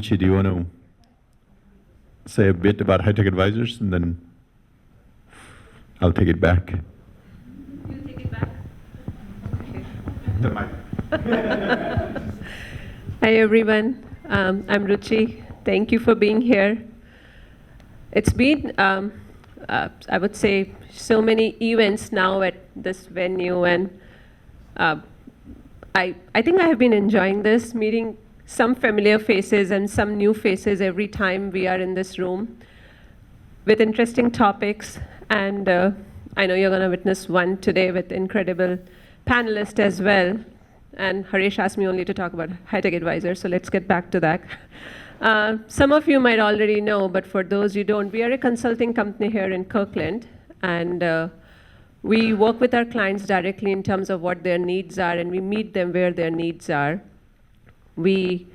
Ruchi, do you want to say a bit about high-tech advisors, and then I'll take it back. You take it back? Okay. The mic. Hi, everyone. I'm Ruchi. Thank you for being here. It's been, I would say, so many events now at this venue, and I think I have been enjoying this, meeting some familiar faces and some new faces every time we are in this room with interesting topics. And I know you're going to witness one today with incredible panelists as well. And Harish asked me only to talk about high-tech advisors, so let's get back to that. Some of you might already know, but for those you don't, we are a consulting company here in Kirkland, and we work with our clients directly in terms of what their needs are, and we meet them where their needs are. We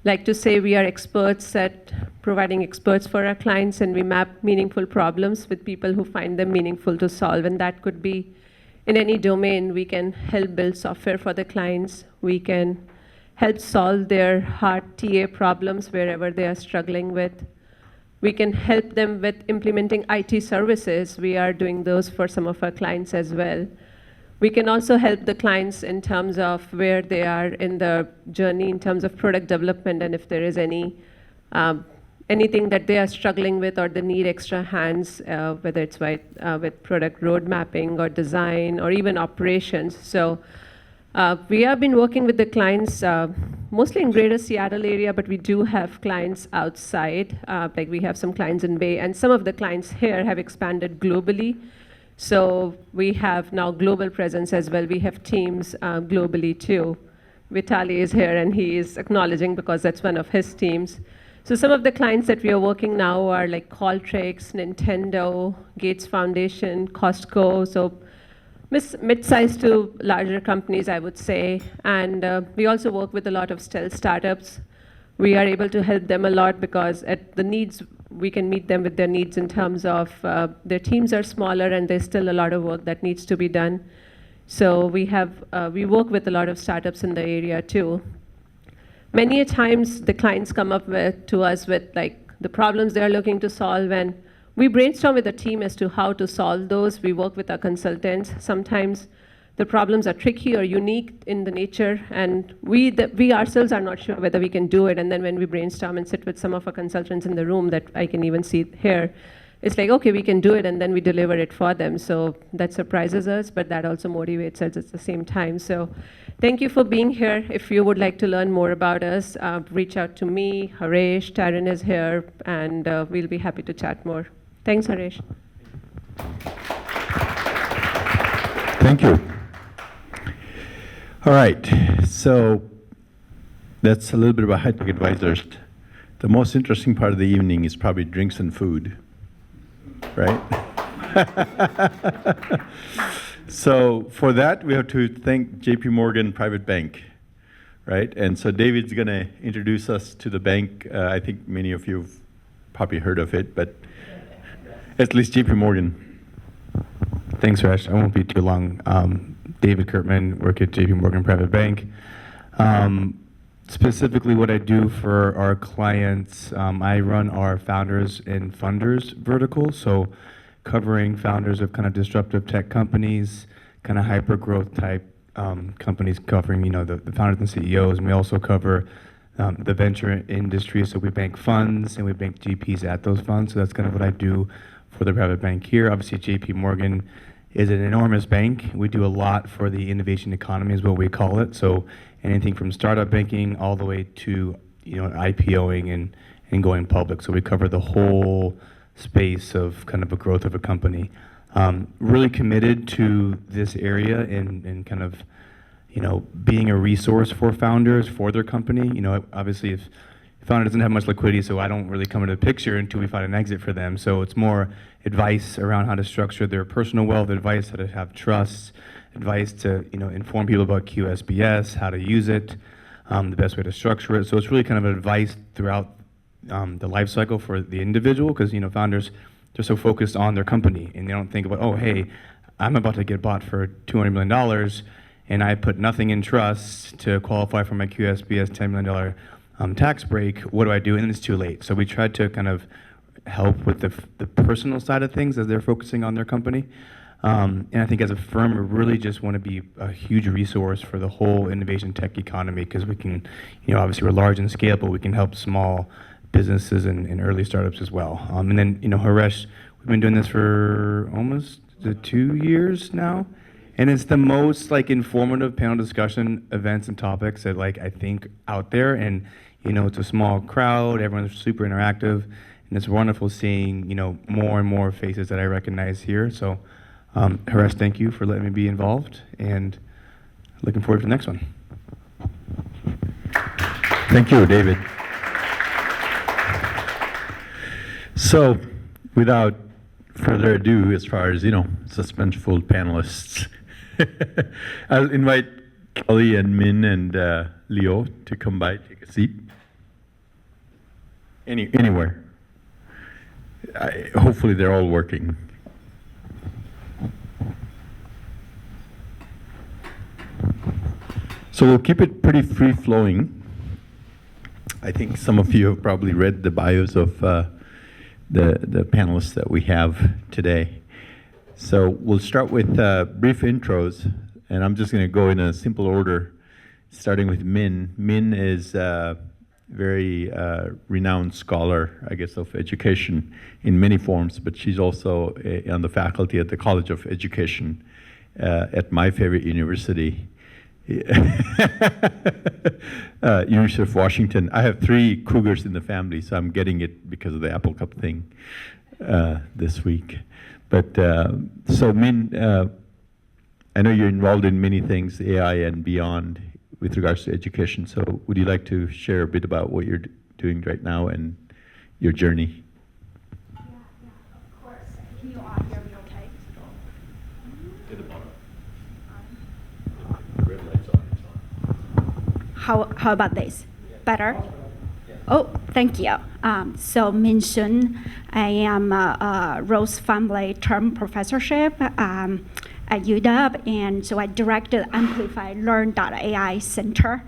like to say we are experts at providing experts for our clients, and we map meaningful problems with people who find them meaningful to solve, and that could be in any domain. We can help build software for the clients. We can help solve their hard TA problems wherever they are struggling with. We can help them with implementing IT services. We are doing those for some of our clients as well. We can also help the clients in terms of where they are in the journey in terms of product development, and if there is any anything that they are struggling with or they need extra hands, whether it's with product road mapping or design or even operations. So we have been working with the clients mostly in greater Seattle area, but we do have clients outside. Like we have some clients in Bay, and some of the clients here have expanded globally. So we have now global presence as well. We have teams globally too. Vitali is here, and he is acknowledging because that's one of his teams. So some of the clients that we are working now are like Qualtrics, Nintendo, Gates Foundation, Costco, so mid-sized to larger companies, I would say. And we also work with a lot of stealth startups. We are able to help them a lot because at the needs, we can meet them with their needs in terms of their teams are smaller and there's still a lot of work that needs to be done. So we work with a lot of startups in the area too. Many a times the clients come up to us with like the problems they're looking to solve, and we brainstorm with the team as to how to solve those. We work with our consultants. Sometimes the problems are tricky or unique in the nature, and we ourselves are not sure whether we can do it. And then when we brainstorm and sit with some of our consultants in the room that I can even see here, it's like, okay, we can do it, and then we deliver it for them. So that surprises us, but that also motivates us at the same time. So thank you for being here. If you would like to learn more about us, reach out to me, Harish, Taryn is here, and we'll be happy to chat more. Thanks, Harish. Thank you. All right, so that's a little bit about high-tech advisors. The most interesting part of the evening is probably drinks and food, right? So for that, we have to thank JP Morgan Private Bank, right? And so David's going to introduce us to the bank. I think many of you have probably heard of it, but at least JP Morgan. Thanks, Rash. I won't be too long. David Kurtman, work at JP Morgan Private Bank. Specifically what I do for our clients, I run our founders and funders vertical, so covering founders of kind of disruptive tech companies, kind of hyper growth type companies, covering the founders and CEOs. And we also cover the venture industry, so we bank funds and we bank GPs at those funds. So that's kind of what I do for the private bank here. Obviously, JP Morgan is an enormous bank. We do a lot for the innovation economy is what we call it. So anything from startup banking all the way to IPOing and going public. So we cover the whole space of kind of a growth of a company. Really committed to this area and kind of being a resource for founders for their company. Obviously if founder doesn't have much liquidity, so I don't really come into the picture until we find an exit for them. So it's more advice around how to structure their personal wealth, advice how to have trust, advice to inform people about QSBS, how to use it, the best way to structure it. So it's really kind of advice throughout the life cycle for the individual, because founders, they're so focused on their company and they don't think about, oh, hey, I'm about to get bought for $200 million and I put nothing in trust to qualify for my QSBS $10 million tax break. What do I do? And it's too late. So we tried to kind of help with the personal side of things as they're focusing on their company. And I think as a firm, we really just want to be a huge resource for the whole innovation tech economy, because we can, obviously we're large in scale, but we can help small businesses and early startups as well. And then, Haresh, we've been doing this for almost 2 years now. And it's the most informative panel discussion events and topics that I think out there. And, it's a small crowd, everyone's super interactive. And it's wonderful seeing, more and more faces that I recognize here. So, Haresh, thank you for letting me be involved, and looking forward to the next one. Thank you, David. So, without further ado, as far as, suspenseful panelists, I'll invite Kelly and Min and Leo to come by, take a seat. Anywhere. Hopefully they're all working. So we'll keep it pretty free-flowing. I think some of you have probably read the bios of the panelists that we have today. So we'll start with brief intros, and I'm just going to go in a simple order, starting with Min. Min is a very renowned scholar, I guess, of education in many forms, but she's also on the faculty at the College of Education at my favorite university, University of Washington. I have 3 Cougars in the family, so I'm getting it because of the Apple Cup thing this week. But so Min, I know you're involved in many things, AI and beyond, with regards to education. So would you like to share a bit about what you're doing right now and your journey? Yeah, of course. Can you all hear me okay? To the bottom. Red light's on. How about this? Better? Oh, thank you. So Min Sun, I am a Rose Family Term Professorship at UW, and so I directed Amplify Learn.ai Center,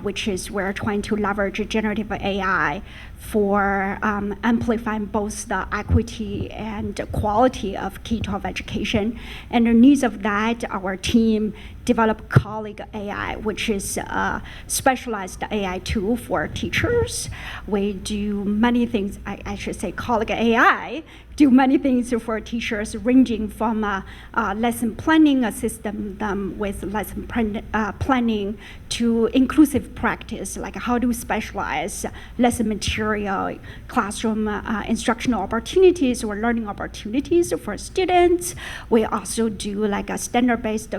which is we're trying to leverage generative AI for amplifying both the equity and quality of K-12 education. And underneath of that, our team developed Colleague AI, which is a specialized AI tool for teachers. We do many things, I should say Colleague AI do many things for teachers, ranging from lesson planning, assist them with lesson planning, to inclusive practice, like how to specialize lesson material, classroom instructional opportunities or learning opportunities for students. We also do like a standard-based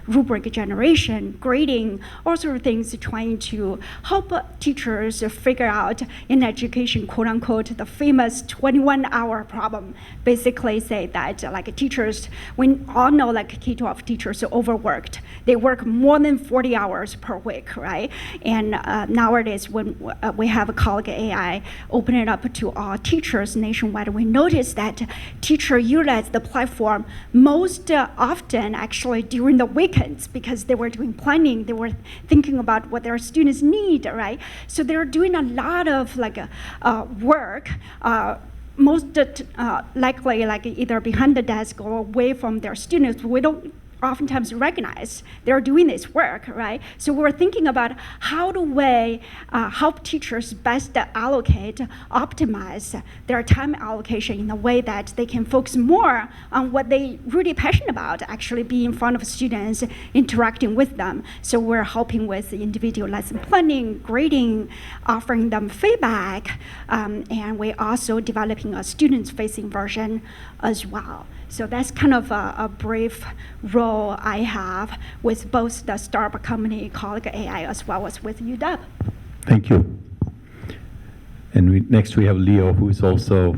rubric generation, grading, all sorts of things trying to help teachers figure out in education, quote unquote, the famous 21-hour problem. Basically say that like teachers, we all know like K-12 teachers are overworked. They work more than 40 hours per week, right? And nowadays when we have a Colleague AI, open it up to all teachers nationwide, we notice that teachers utilize the platform most often actually during the weekends, because they were doing planning, they were thinking about what their students need, right? So they're doing a lot of like work, most likely like either behind the desk or away from their students. We don't oftentimes recognize they're doing this work, right? So we're thinking about how do we help teachers best allocate, optimize their time allocation in a way that they can focus more on what they really passionate about, actually be in front of students, interacting with them. So we're helping with individual lesson planning, grading, offering them feedback, and we're also developing a student-facing version as well. So that's kind of a brief role I have with both the startup company, Colleague AI, as well as with UW. Thank you. And next we have Leo, who is also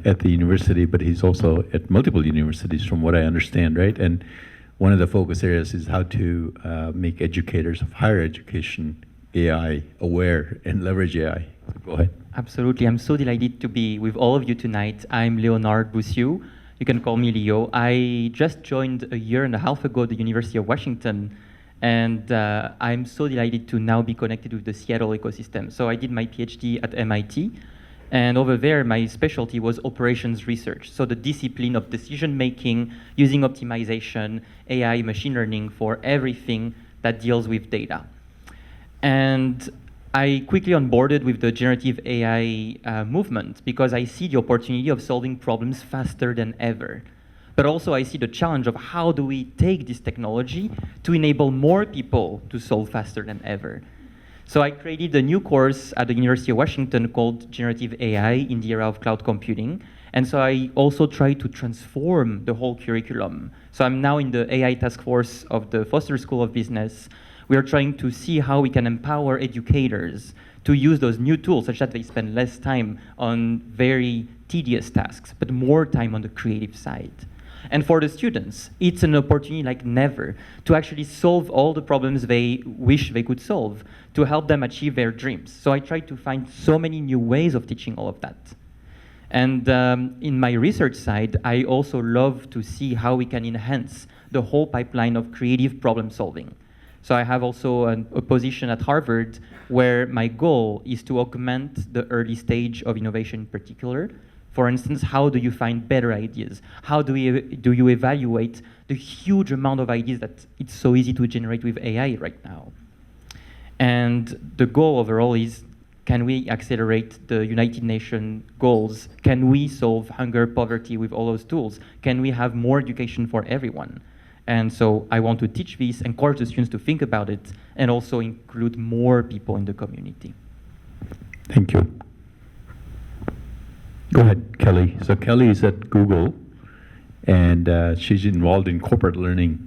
at the university, but he's also at multiple universities from what I understand, right? And one of the focus areas is how to make educators of higher education AI aware and leverage AI. So go ahead. Absolutely. I'm so delighted to be with all of you tonight. I'm Léonard Boussioux. You can call me Leo. I just joined a year and a half ago the University of Washington, And I'm so delighted to now be connected with the Seattle ecosystem. So I did my PhD at MIT, and over there, my specialty was operations research. So the discipline of decision making, using optimization, AI, machine learning for everything that deals with data. And I quickly onboarded with the generative AI movement because I see the opportunity of solving problems faster than ever. But also I see the challenge of how do we take this technology to enable more people to solve faster than ever. So I created a new course at the University of Washington called Generative AI in the Era of Cloud Computing. And so I also try to transform the whole curriculum. So I'm now in the AI task force of the Foster School of Business. We are trying to see how we can empower educators to use those new tools such that they spend less time on very tedious tasks, but more time on the creative side. And for the students, it's an opportunity like never to actually solve all the problems they wish they could solve, to help them achieve their dreams. So I try to find so many new ways of teaching all of that. And in my research side, I also love to see how we can enhance the whole pipeline of creative problem solving. So I have also a position at Harvard where my goal is to augment the early stage of innovation in particular. For instance, how do you find better ideas? How do you evaluate the huge amount of ideas that it's so easy to generate with AI right now? And the goal overall is, can we accelerate the United Nations goals? Can we solve hunger, poverty with all those tools? Can we have more education for everyone? And so I want to teach this, encourage the students to think about it, and also include more people in the community. Thank you. Go ahead, Kelly. So Kelly is at Google, and she's involved in corporate learning,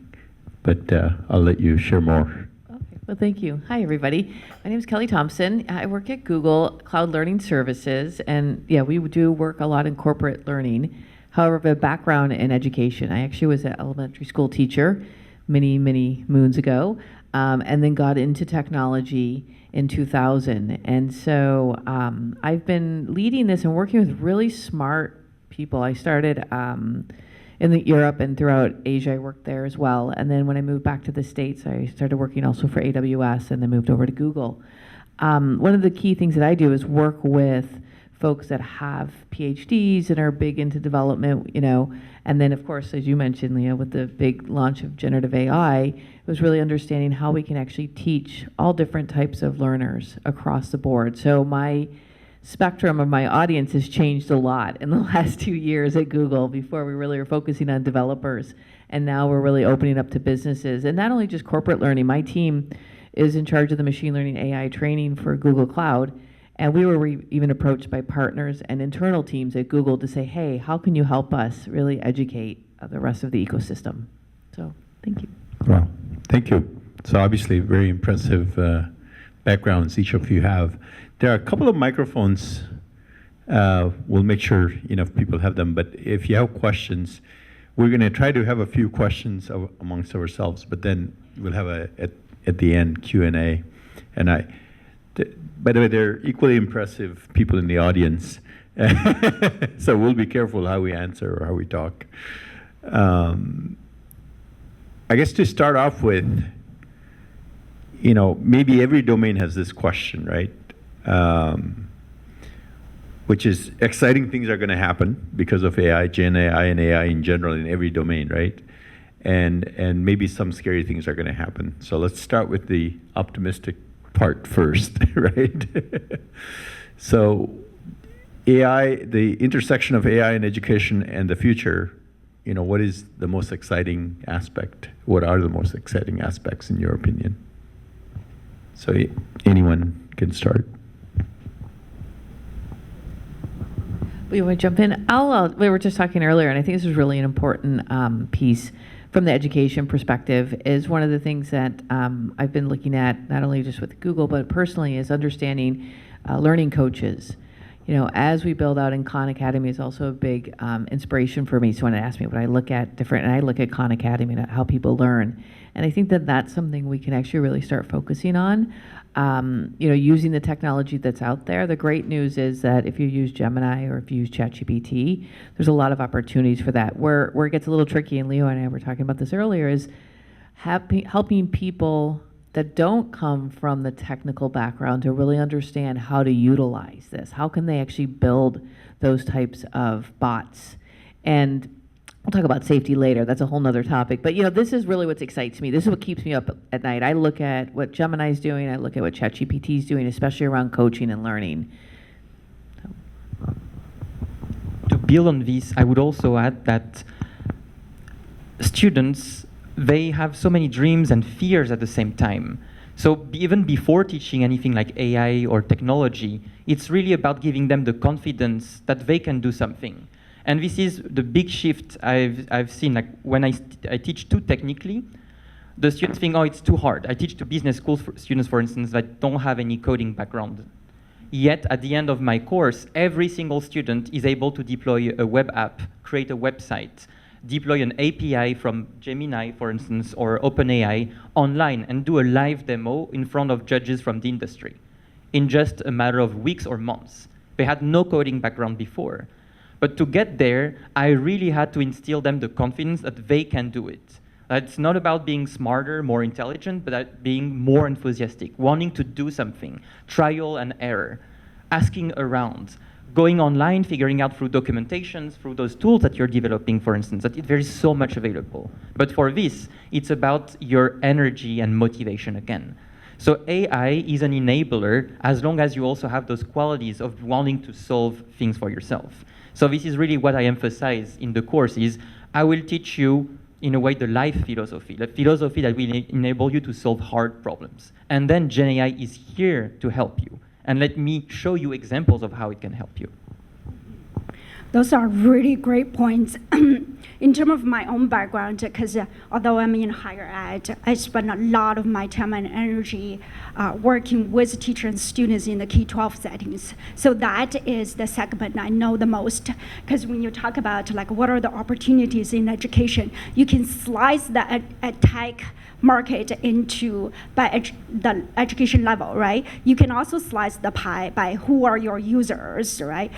but I'll let you share more. Okay, well, thank you. Hi, everybody. My name is Kelly Thompson. I work at Google Cloud Learning Services, and yeah, we do work a lot in corporate learning. However, I have a background in education. I actually was an elementary school teacher many, many moons ago, and then got into technology in 2000. And so I've been leading this and working with really smart people. I started in Europe and throughout Asia. I worked there as well. And then when I moved back to the States, I started working also for AWS and then moved over to Google. One of the key things that I do is work with folks that have PhDs and are big into development, you know, and then of course, as you mentioned, Leo, with the big launch of generative AI, it was really understanding how we can actually teach all different types of learners across the board. So my spectrum of my audience has changed a lot in the last 2 years at Google. Before we really were focusing on developers, and now we're really opening up to businesses, and not only just corporate learning. My team is in charge of the machine learning AI training for Google Cloud. And we were even approached by partners and internal teams at Google to say, hey, how can you help us really educate the rest of the ecosystem? So thank you. Wow, thank you. So obviously very impressive backgrounds each of you have. There are a couple of microphones. We'll make sure enough people have them, but if you have questions, we're going to try to have a few questions amongst ourselves, but then we'll have at the end Q&A. And by the way, they're equally impressive people in the audience. So we'll be careful how we answer or how we talk. I guess to start off with, maybe every domain has this question, right? Which is exciting things are going to happen because of AI, Gen AI, and AI in general in every domain, right? And maybe some scary things are going to happen. So let's start with the optimistic part first, right? So AI, the intersection of AI and education and the future, what is the most exciting aspect? What are the most exciting aspects in your opinion? So anyone can start. We want to jump in? We were just talking earlier, and I think this is really an important piece from the education perspective. Is one of the things that I've been looking at, not only just with Google, but personally, is understanding learning coaches. As we build out in Khan Academy, is also a big inspiration for me. So when it asked me what I look at different, and I look at Khan Academy and how people learn. And I think that that's something we can actually really start focusing on. Using the technology that's out there. The great news is that if you use Gemini or if you use ChatGPT, there's a lot of opportunities for that. Where it gets a little tricky, and Leo and I were talking about this earlier, is helping people that don't come from the technical background to really understand how to utilize this. How can they actually build those types of bots? And we'll talk about safety later. That's a whole nother topic. But this is really what excites me. This is what keeps me up at night. I look at what Gemini's doing. I look at what ChatGPT is doing, especially around coaching and learning. To build on this, I would also add that students, they have so many dreams and fears at the same time. So even before teaching anything like AI or technology, it's really about giving them the confidence that they can do something. And this is the big shift I've seen. Like when I teach too technically, the students think, oh, it's too hard. I teach to business school students, for instance, that don't have any coding background. Yet at the end of my course, every single student is able to deploy a web app, create a website, deploy an API from Gemini, for instance, or OpenAI online and do a live demo in front of judges from the industry in just a matter of weeks or months. They had no coding background before. But to get there, I really had to instill them the confidence that they can do it. It's not about being smarter, more intelligent, but being more enthusiastic, wanting to do something, trial and error, asking around, going online, figuring out through documentations, through those tools that you're developing, for instance, that there is so much available. But for this, it's about your energy and motivation again. So AI is an enabler as long as you also have those qualities of wanting to solve things for yourself. So this is really what I emphasize in the course is I will teach you, in a way, the life philosophy, the philosophy that will enable you to solve hard problems. And then GenAI is here to help you. And let me show you examples of how it can help you. Those are really great points. In terms of my own background, because although I'm in higher ed, I spend a lot of my time and energy working with teachers and students in the K-12 settings. So that is the segment I know the most. Because when you talk about like what are the opportunities in education, you can slice the tech market into the education level, right? You can also slice the pie by who are your users, right?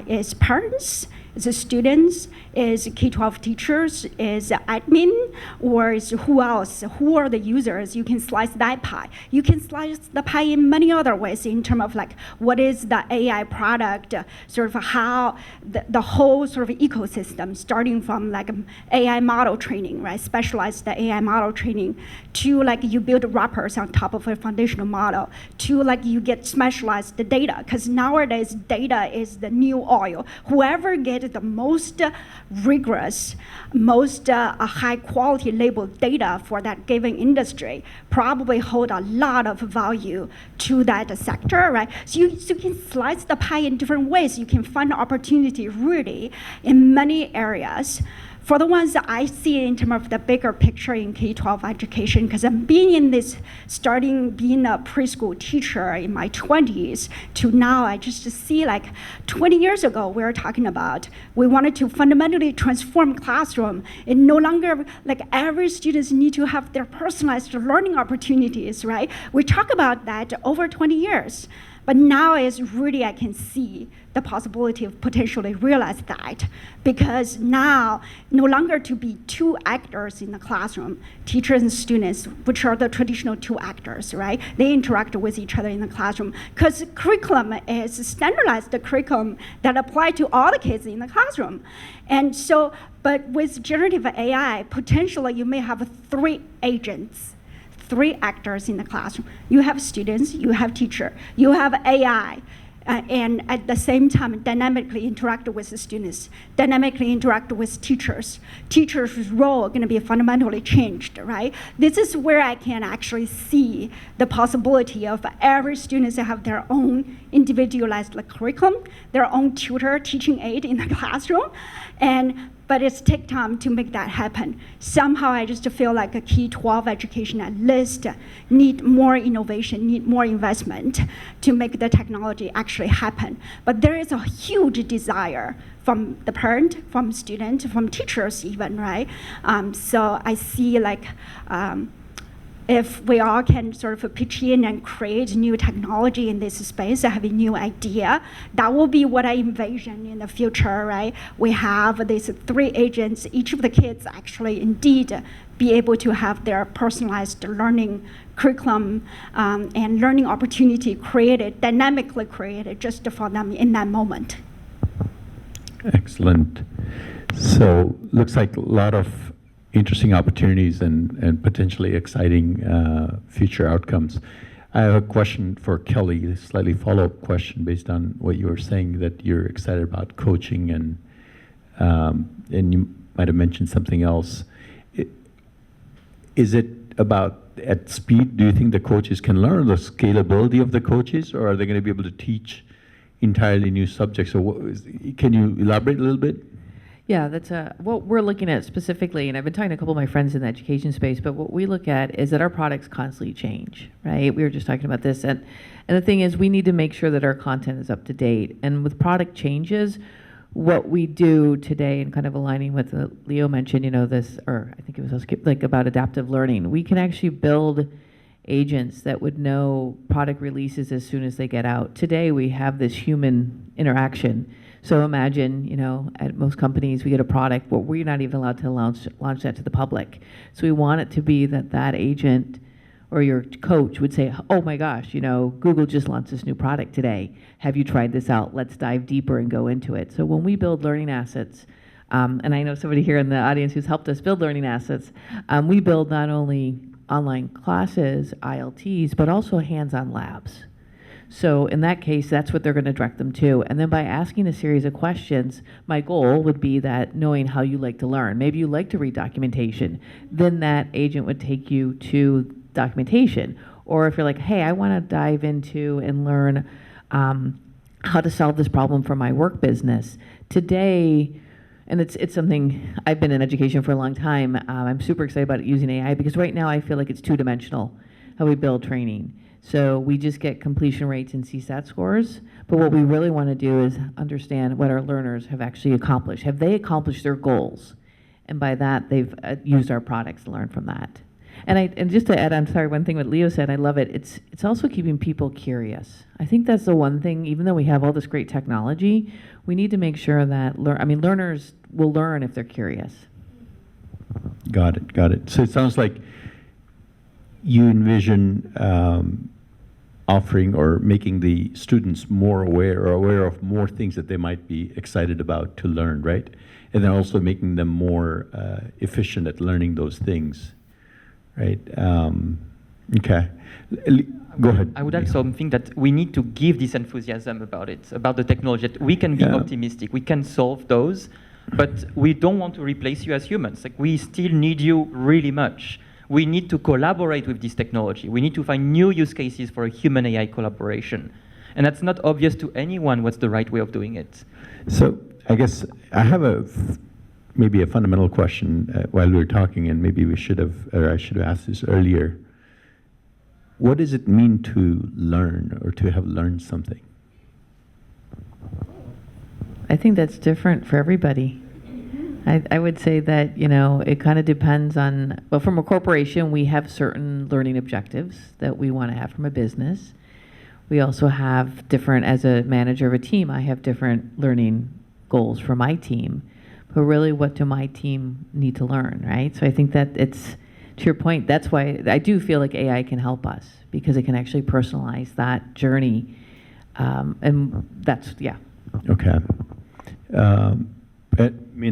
Is parents, is students, is K-12 teachers, is admin, or is who else? Who are the users? You can slice that pie. You can slice the pie in many other ways in terms of like what is the AI product, sort of how the whole sort of ecosystem, starting from like AI model training, right? Specialized AI model training, to like you build wrappers on top of a foundational model, to like you get specialized data, because nowadays data is the new oil. Whoever gets the most rigorous, most high quality labeled data for that given industry probably hold a lot of value to that sector, right? So you can slice the pie in different ways. You can find opportunity really in many areas. For the ones that I see in terms of the bigger picture in K-12 education, because I'm being a preschool teacher in my 20s to now, I just see like 20 years ago, we were talking about, we wanted to fundamentally transform classroom. And no longer like every student need to have their personalized learning opportunities, right? We talk about that over 20 years. But now is really, I can see the possibility of potentially realize that, because now no longer to be two actors in the classroom, teachers and students, which are the traditional two actors, right? They interact with each other in the classroom, because curriculum is standardized curriculum that apply to all the kids in the classroom. And so, but with generative AI, potentially you may have 3 agents, 3 actors in the classroom. You have students, you have teacher, you have AI, and at the same time dynamically interact with the students, dynamically interact with teachers. Teachers' role are going to be fundamentally changed, right? This is where I can actually see the possibility of every student to have their own individualized curriculum, their own tutor, teaching aid in the classroom, but it's take time to make that happen. Somehow I just feel like a K-12 education at least need more innovation, need more investment to make the technology actually happen. But there is a huge desire from the parent, from student, from teachers even, right? So I see like if we all can sort of pitch in and create new technology in this space, have a new idea, that will be what I envision in the future, right? We have these 3 agents, each of the kids actually indeed be able to have their personalized learning curriculum and learning opportunity created, dynamically created just for them in that moment. Excellent. So looks like a lot of interesting opportunities and potentially exciting future outcomes. I have a question for Kelly, a slightly follow-up question based on what you were saying, that you're excited about coaching and you might have mentioned something else. Is it about at speed? Do you think the coaches can learn the scalability of the coaches, or are they going to be able to teach entirely new subjects? So can you elaborate a little bit? Yeah, that's what we're looking at specifically, and I've been talking to a couple of my friends in the education space, but what we look at is that our products constantly change, right? We were just talking about this, and the thing is we need to make sure that our content is up to date. And with product changes, what we do today, and kind of aligning with Leo mentioned, this, or I think it was like about adaptive learning, we can actually build agents that would know product releases as soon as they get out. Today, we have this human interaction. So imagine, at most companies, we get a product, but we're not even allowed to launch that to the public. So we want it to be that agent or your coach would say, oh my gosh, Google just launched this new product today. Have you tried this out? Let's dive deeper and go into it. So when we build learning assets, and I know somebody here in the audience who's helped us build learning assets, we build not only online classes, ILTs, but also hands-on labs. So in that case, that's what they're going to direct them to. And then by asking a series of questions, my goal would be that knowing how you like to learn. Maybe you like to read documentation. Then that agent would take you to documentation. Or if you're like, hey, I want to dive into and learn how to solve this problem for my work business. Today, and it's something, I've been in education for a long time. I'm super excited about using AI because right now I feel like it's two-dimensional, how we build training. So we just get completion rates and CSAT scores, but what we really want to do is understand what our learners have actually accomplished. Have they accomplished their goals? And by that, they've used our products to learn from that. And just to add, I'm sorry, one thing what Leo said, I love it. It's also keeping people curious. I think that's the one thing, even though we have all this great technology, we need to make sure that, learners will learn if they're curious. Got it. So it sounds like you envision offering or making the students more aware of more things that they might be excited about to learn, right? And then also making them more efficient at learning those things, right? Okay. Go ahead. I would also think that we need to give this enthusiasm about it, about the technology. That we can be optimistic, we can solve those, but we don't want to replace you as humans. Like, we still need you really much. We need to collaborate with this technology. We need to find new use cases for a human-AI collaboration. And that's not obvious to anyone what's the right way of doing it. So I guess I have maybe a fundamental question while we were talking, and maybe I should have asked this earlier. What does it mean to learn or to have learned something? I think that's different for everybody. I would say that, it kind of depends on, well, from a corporation, we have certain learning objectives that we want to have from a business. We also have different, as a manager of a team, I have different learning goals for my team. But really, what do my team need to learn, right? So I think that it's, to your point, that's why I do feel like AI can help us, because it can actually personalize that journey. And that's, yeah. Okay.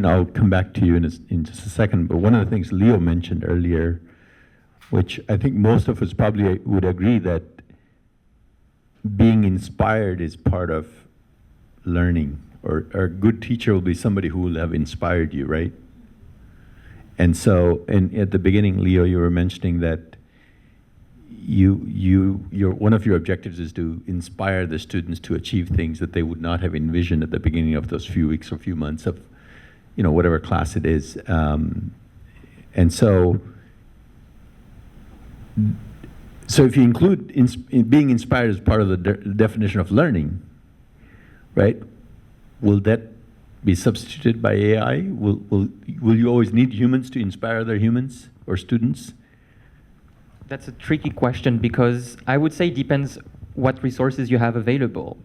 I'll come back to you in just a second, but one of the things Leo mentioned earlier, which I think most of us probably would agree, that being inspired is part of learning, or a good teacher will be somebody who will have inspired you, right? And so, at the beginning, Leo, you were mentioning that your one of your objectives is to inspire the students to achieve things that they would not have envisioned at the beginning of those few weeks or few months of, whatever class it is. And so if you include being inspired as part of the definition of learning, right? Will that be substituted by AI? Will you always need humans to inspire other humans or students? That's a tricky question because I would say it depends what resources you have available.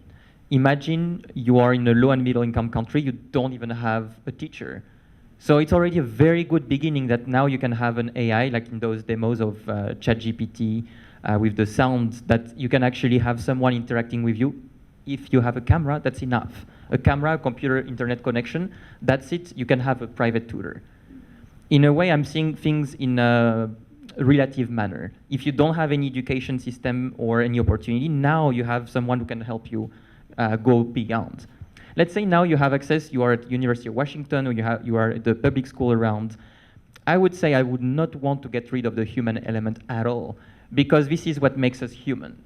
Imagine you are in a low and middle income country, you don't even have a teacher. So it's already a very good beginning that now you can have an AI, like in those demos of ChatGPT with the sound, that you can actually have someone interacting with you. If you have a camera, that's enough. A camera, a computer, internet connection, that's it. You can have a private tutor. In a way, I'm seeing things in a relative manner. If you don't have any education system or any opportunity, now you have someone who can help you go beyond. Let's say now you have access, you are at University of Washington, or you are at the public school around. I would say I would not want to get rid of the human element at all, because this is what makes us human.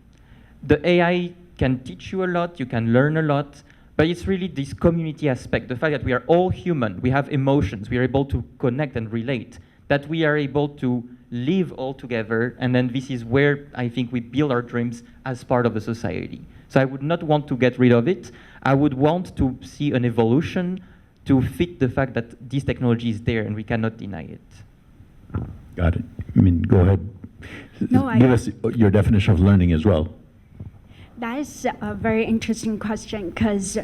The AI can teach you a lot, you can learn a lot, but it's really this community aspect, the fact that we are all human, we have emotions, we are able to connect and relate, that we are able to live all together, and then this is where I think we build our dreams as part of the society. So I would not want to get rid of it. I would want to see an evolution to fit the fact that this technology is there and we cannot deny it. Got it. I mean, go ahead. No, Give us your definition of learning as well. That is a very interesting question because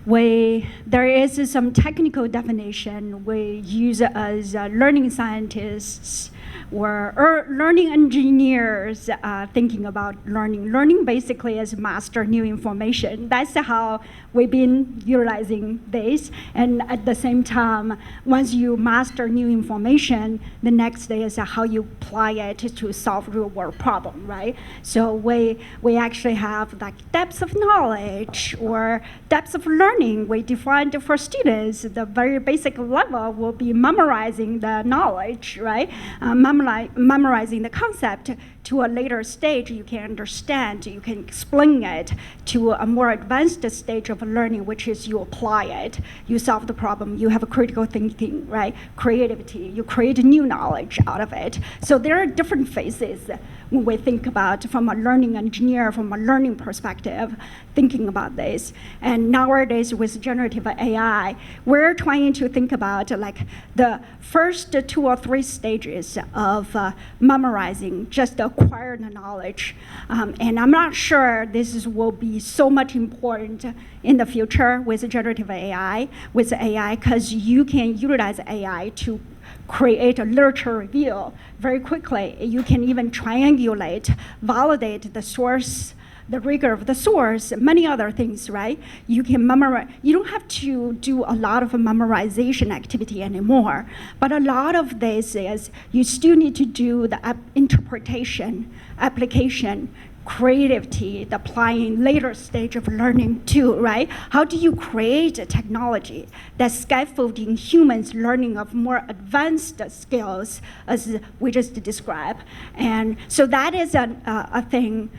there is some technical definition we use as learning scientists or learning engineers thinking about learning. Learning basically is master new information. That's how we've been utilizing this. And at the same time, once you master new information, the next day is how you apply it to solve real world problem, right? So we actually have like depths of knowledge or depths of learning. We defined for students, the very basic level will be memorizing the knowledge, right? Memorizing the concept. To a later stage, you can understand, you can explain it. To a more advanced stage of learning, which is you apply it, you solve the problem, you have a critical thinking, right? Creativity, you create new knowledge out of it. So there are different phases when we think about from a learning engineer, from a learning perspective, thinking about this. And nowadays with generative AI, we're trying to think about like the first 2 or 3 stages of memorizing, just acquire the knowledge. And I'm not sure this will be so much important in the future with generative AI, because you can utilize AI to create a literature review very quickly. You can even triangulate, validate the source, the rigor of the source, many other things, right? You can memorize. You don't have to do a lot of memorization activity anymore. But a lot of this is you still need to do the interpretation, application, creativity, the applying later stage of learning too, right? How do you create a technology that's scaffolding humans' learning of more advanced skills, as we just described? And so that is a thing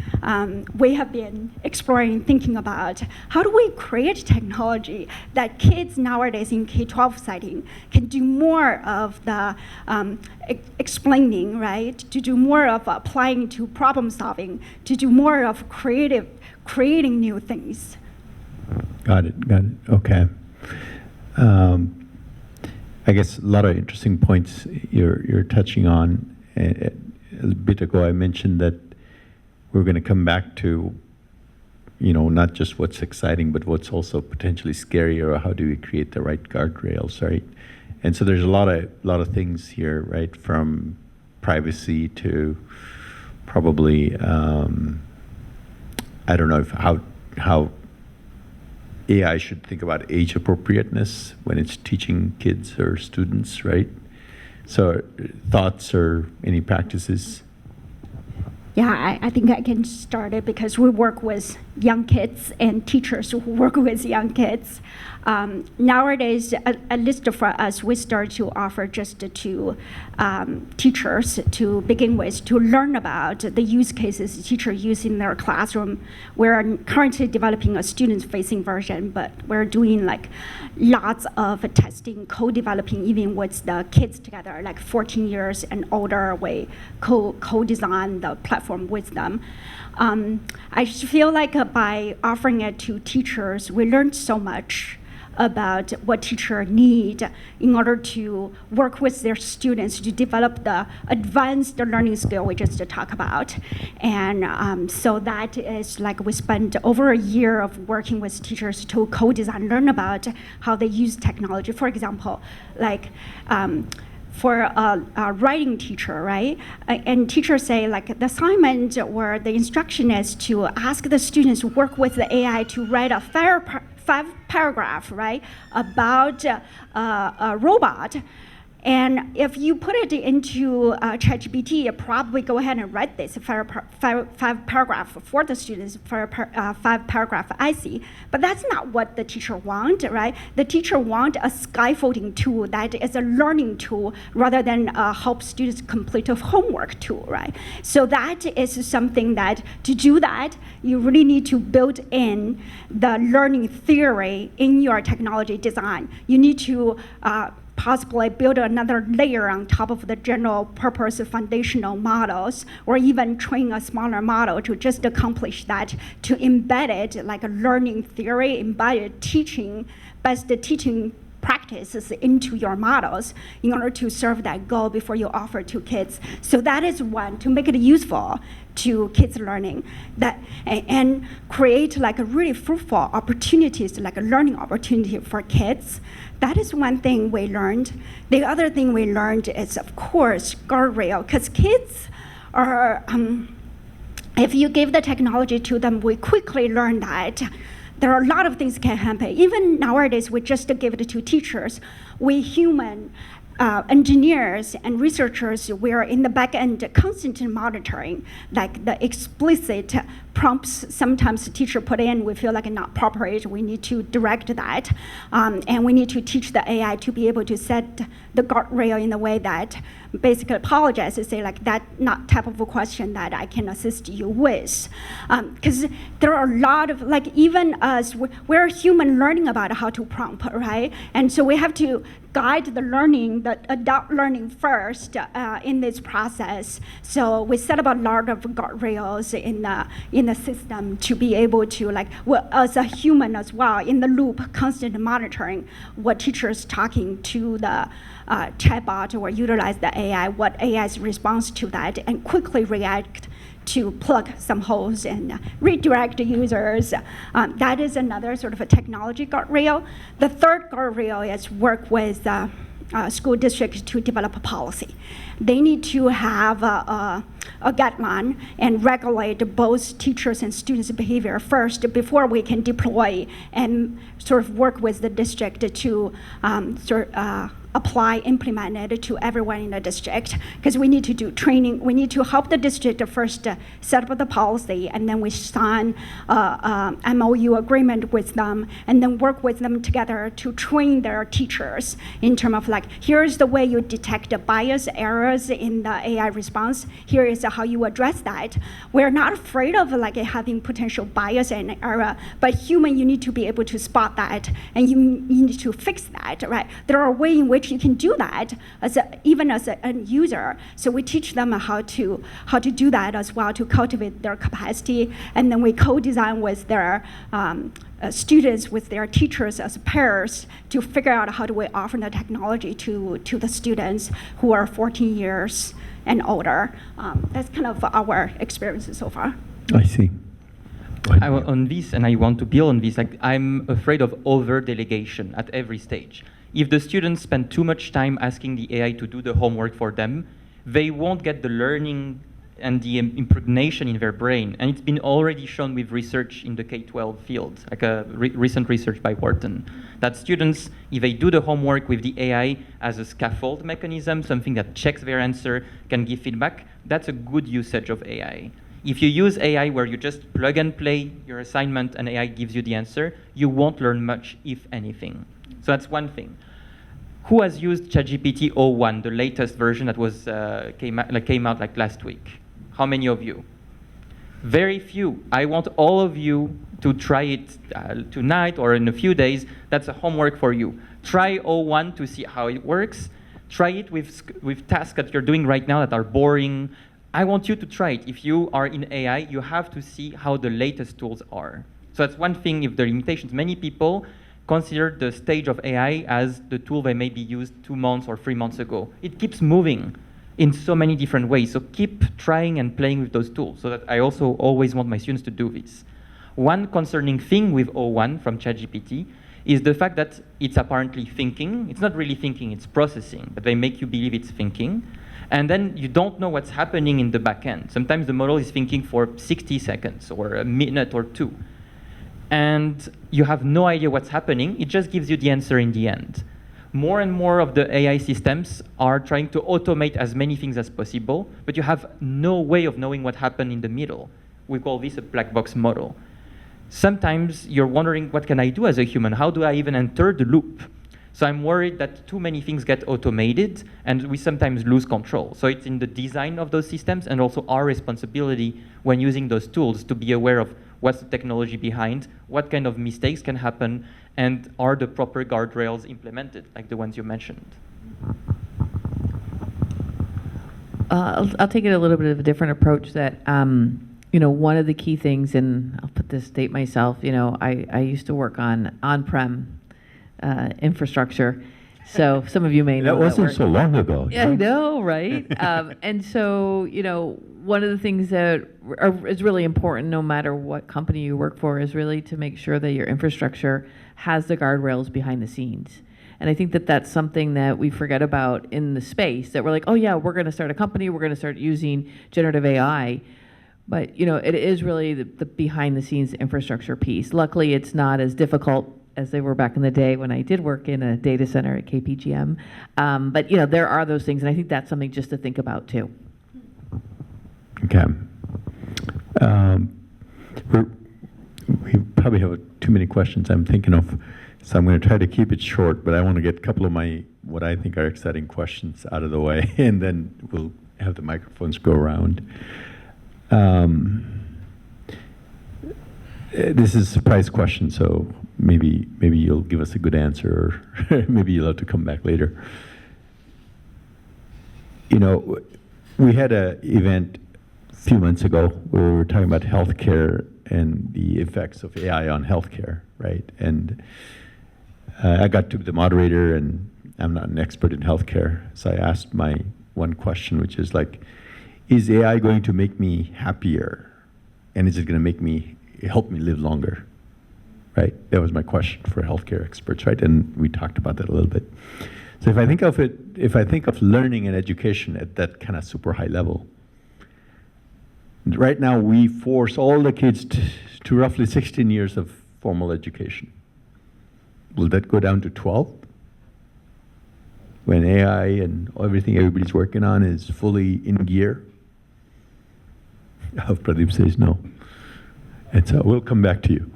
we have been exploring, thinking about. How do we create technology that kids nowadays in K-12 setting can do more of the explaining, right? To do more of applying to problem solving, to do more of creating new things. Got it. Okay. I guess a lot of interesting points you're touching on. A bit ago, I mentioned that we're going to come back to, not just what's exciting, but what's also potentially scary, or how do we create the right guardrails, right? And so there's a lot of things here, right? From privacy to probably I don't know how AI should think about age appropriateness when it's teaching kids or students, right? So thoughts or any practices? Yeah, I think I can start it because we work with young kids and teachers who work with young kids. Nowadays, at least for us, we start to offer just to teachers to begin with, to learn about the use cases teachers use in their classroom. We're currently developing a student-facing version, but we're doing like lots of testing, co-developing even with the kids together, like 14 years and older, we co-design the platform with them. I feel like by offering it to teachers, we learned so much about what teachers need in order to work with their students to develop the advanced learning skill we just talked about. And so that is like we spent over a year of working with teachers to co-design, learn about how they use technology. For example, like for a writing teacher, right? And teachers say like the assignment or the instruction is to ask the students to work with the AI to write a five paragraph, right, about a robot. And if you put it into ChatGPT, it probably go ahead and write this five paragraph for the students, for five paragraph essay. But that's not what the teacher want, right? The teacher want a scaffolding tool that is a learning tool rather than help students complete a homework tool, right? So that is something that to do that, you really need to build in the learning theory in your technology design. You need to possibly build another layer on top of the general purpose foundational models, or even train a smaller model to just accomplish that, to embed it like a learning theory, embedded teaching, best teaching practices into your models in order to serve that goal before you offer to kids. So that is one, to make it useful to kids learning, that and create like a really fruitful opportunities, like a learning opportunity for kids. That is one thing we learned. The other thing we learned is, of course, guardrail, because kids are, if you give the technology to them, we quickly learn that there are a lot of things can happen. Even nowadays, we just give it to teachers. We human engineers and researchers, we are in the back end constantly monitoring, like the explicit prompts sometimes the teacher put in, we feel like not appropriate, we need to direct that. And we need to teach the AI to be able to set the guardrail in a way that basically apologize and say like that not type of a question that I can assist you with. Because there are a lot of, like even us, we're human learning about how to prompt, right? And so we have to guide the learning, the adult learning first in this process. So we set up a lot of guardrails in the system to be able to, like, well, as a human as well, in the loop, constant monitoring what teachers talking to the chatbot or utilize the AI, what AI's response to that, and quickly react to plug some holes and redirect users. That is another sort of a technology guardrail. The third guardrail is work with school districts to develop a policy. They need to have a guideline and regulate both teachers and students' behavior first before we can deploy and sort of work with the district to apply, implement it to everyone in the district, because we need to do training. We need to help the district first set up the policy, and then we sign MOU agreement with them, and then work with them together to train their teachers in terms of like, here's the way you detect the bias errors in the AI response. Here is how you address that. We're not afraid of like having potential bias and error, but human, you need to be able to spot that, and you need to fix that, right? There are ways in which you can do that even as an end user. So we teach them how to do that as well, to cultivate their capacity, and then we co-design with their students, with their teachers as pairs, to figure out how do we offer the technology to the students who are 14 years and older. That's kind of our experiences so far. I see. On this, and I want to build on this, like I'm afraid of over-delegation at every stage. If the students spend too much time asking the AI to do the homework for them, they won't get the learning and the impregnation in their brain. And it's been already shown with research in the K-12 field, like a recent research by Wharton, that students, if they do the homework with the AI as a scaffold mechanism, something that checks their answer, can give feedback, that's a good usage of AI. If you use AI where you just plug and play your assignment and AI gives you the answer, you won't learn much, if anything. So that's one thing. Who has used ChatGPT 01, the latest version that was came out like last week? How many of you? Very few. I want all of you to try it tonight or in a few days. That's a homework for you. Try 01 to see how it works. Try it with tasks that you're doing right now that are boring. I want you to try it. If you are in AI, you have to see how the latest tools are. So that's one thing, if the limitations, many people consider the stage of AI as the tool that maybe used 2 months or 3 months ago. It keeps moving in so many different ways. So keep trying and playing with those tools. So that I also always want my students to do this. One concerning thing with O1 from ChatGPT is the fact that it's apparently thinking. It's not really thinking, it's processing, but they make you believe it's thinking. And then you don't know what's happening in the back end. Sometimes the model is thinking for 60 seconds or a minute or two. And you have no idea what's happening. It just gives you the answer in the end. More and more of the AI systems are trying to automate as many things as possible, but you have no way of knowing what happened in the middle. We call this a black box model. Sometimes you're wondering, what can I do as a human? How do I even enter the loop? So I'm worried that too many things get automated and we sometimes lose control. So it's in the design of those systems and also our responsibility when using those tools to be aware of what's the technology behind, what kind of mistakes can happen, and are the proper guardrails implemented, like the ones you mentioned. I'll take it a little bit of a different approach that, one of the key things, and I'll put this date myself, I used to work on on-prem infrastructure. So some of you may know That wasn't work. so long ago. Yeah, I know, right? And so, one of the things that is really important, no matter what company you work for, is really to make sure that your infrastructure has the guardrails behind the scenes. And I think that that's something that we forget about in the space, that we're like, oh yeah, we're going to start a company, we're going to start using generative AI. But, it is really the behind the scenes infrastructure piece. Luckily, it's not as difficult as they were back in the day when I did work in a data center at KPGM. But, there are those things, and I think that's something just to think about too. Okay. We probably have too many questions I'm thinking of, so I'm going to try to keep it short, but I want to get a couple of what I think are exciting questions out of the way, and then we'll have the microphones go around. This is a surprise question, so maybe you'll give us a good answer, or maybe you'll have to come back later. We had an event a few months ago where we were talking about healthcare and the effects of AI on healthcare, right? And I got to be the moderator, and I'm not an expert in healthcare, so I asked my one question, which is like, is AI going to make me happier? And is it going to help me live longer? Right? That was my question for healthcare experts, right? And we talked about that a little bit. So if I think of learning and education at that kind of super high level, right now we force all the kids to roughly 16 years of formal education. Will that go down to 12? When AI and everything everybody's working on is fully in gear? Pradeep says no. And so we'll come back to you.